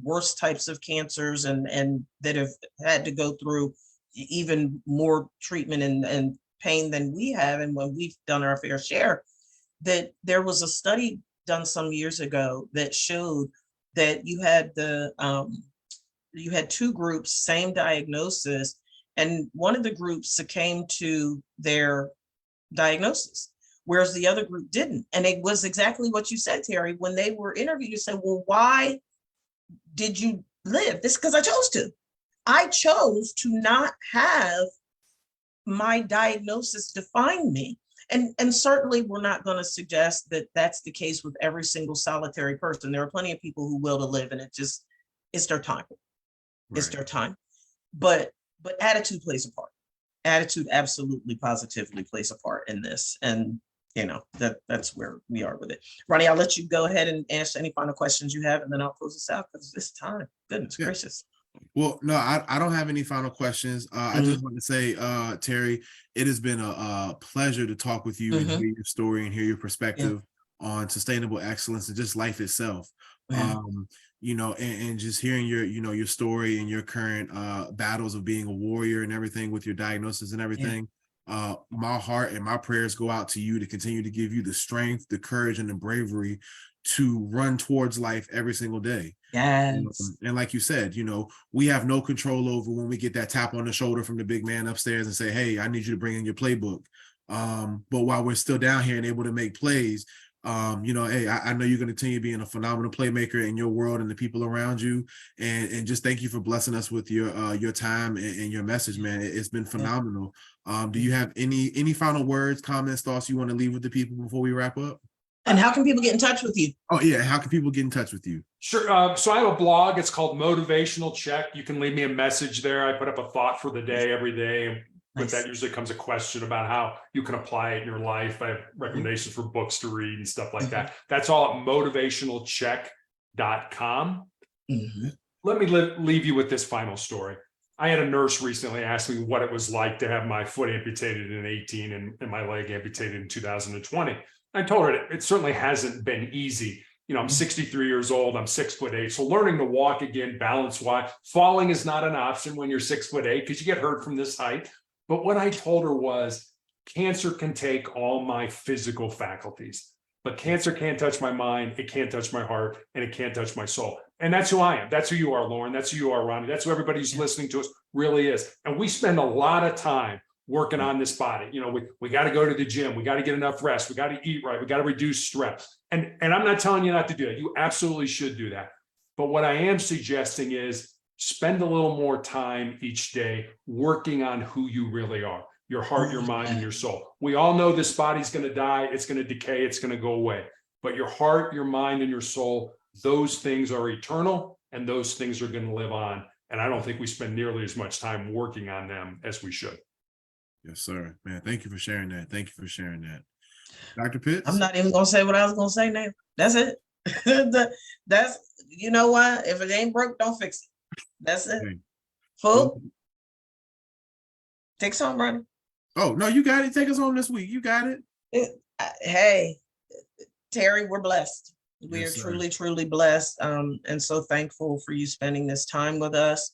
worse types of cancers and that have had to go through even more treatment and pain than we have, and when we've done our fair share, that there was a study done some years ago that showed that you had two groups, same diagnosis, and one of the groups succumbed to their diagnosis, whereas the other group didn't. And it was exactly what you said, Terry. When they were interviewed, you said, well, why did you live? This because I chose to. I chose to not have my diagnosis define me. And certainly we're not going to suggest that that's the case with every single solitary person. There are plenty of people who will to live, and it's their time. It's their time. But attitude plays a part. Attitude absolutely positively plays a part in this. And that's where we are with it. Ronnie, I'll let you go ahead and answer any final questions you have, and then I'll close this out because it's time. Goodness gracious. Well, no, I don't have any final questions. I just want to say, Terry, it has been a pleasure to talk with you and hear your story and hear your perspective on sustainable excellence and just life itself. And just hearing your story and your current battles of being a warrior and everything with your diagnosis and everything. My heart and my prayers go out to you to continue to give you the strength, the courage, and the bravery to run towards life every single day. Yes. And like you said, we have no control over when we get that tap on the shoulder from the big man upstairs and say, hey, I need you to bring in your playbook. But while we're still down here and able to make plays, hey, I know you're going to continue being a phenomenal playmaker in your world and the people around you. And just thank you for blessing us with your time and your message, man. It's been phenomenal. Do you have any final words, comments, thoughts you want to leave with the people before we wrap up? And how can people get in touch with you? Oh yeah, how can people get in touch with you? Sure. So I have a blog. It's called Motivational Check. You can leave me a message there. I put up a thought for the day every day. And with that usually comes a question about how you can apply it in your life. I have recommendations for books to read and stuff like that. That's all at motivationalcheck.com. Let me leave you with this final story. I had a nurse recently ask me what it was like to have my foot amputated in 18 and my leg amputated in 2020. I told her it certainly hasn't been easy. You know, I'm 63 years old, I'm 6'8". So learning to walk again, balance-wise, falling is not an option when you're 6'8" because you get hurt from this height. But what I told her was cancer can take all my physical faculties, but cancer can't touch my mind, it can't touch my heart, and it can't touch my soul. And that's who I am. That's who you are, Lauren. That's who you are, Ronnie. That's who everybody who's listening to us really is. And we spend a lot of time working on this body. You know, we got to go to the gym. We got to get enough rest. We got to eat right. We got to reduce stress. And I'm not telling you not to do that. You absolutely should do that. But what I am suggesting is spend a little more time each day working on who you really are, your heart, your mind, and your soul. We all know this body's going to die. It's going to decay. It's going to go away. But your heart, your mind, and your soul, those things are eternal and those things are going to live on. And I don't think we spend nearly as much time working on them as we should. Yes, sir. Man, thank you for sharing that. Thank you for sharing that. Dr. Pitts? I'm not even going to say what I was going to say now. That's it. That's, you know what? If it ain't broke, don't fix it. That's it. Okay. Full. Take some, Ronnie. Oh, no, you got it. Take us home this week. You got it. Hey, Terry, we're blessed. We Yes, are sir. truly, truly blessed. And so thankful for you spending this time with us.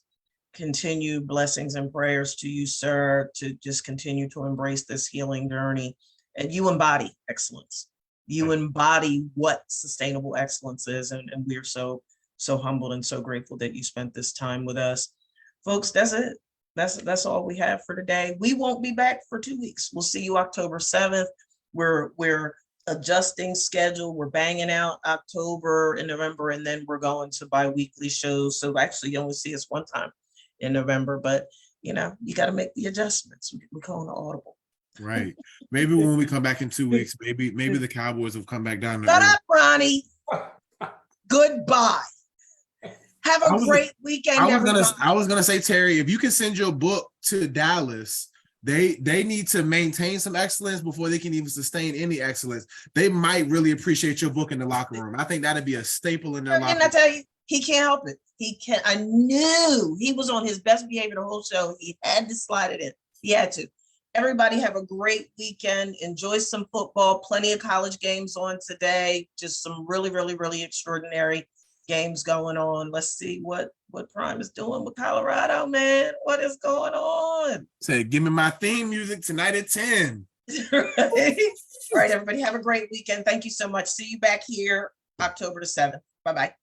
Continue blessings and prayers to you, sir, to just continue to embrace this healing journey. And you embody excellence. You embody what sustainable excellence is. And we are so humbled and so grateful that you spent this time with us. Folks, that's it. That's all we have for today. We won't be back for 2 weeks. We'll see you October 7th. We're adjusting schedule. We're banging out October and November, and then we're going to bi-weekly shows. So actually you only see us one time in November, but you know, you got to make the adjustments. We're calling it audible. Right. Maybe when we come back in 2 weeks, maybe the Cowboys will come back down to Shut earth. up, Ronnie. Goodbye. Have a great weekend. I was gonna say, Terry, if you can send your book to Dallas, they need to maintain some excellence before they can even sustain any excellence. They might really appreciate your book in the locker room. I think that'd be a staple in their locker room. Didn't I tell you? He can't help it. He can't. I knew he was on his best behavior the whole show. He had to slide it in. He had to. Everybody have a great weekend. Enjoy some football. Plenty of college games on today. Just some really, really, really extraordinary games going on. Let's see what Prime is doing with Colorado, man. What is going on? Say, give me my theme music tonight at 10. Right? All right, everybody have a great weekend. Thank you so much. See you back here October the 7th. Bye-bye.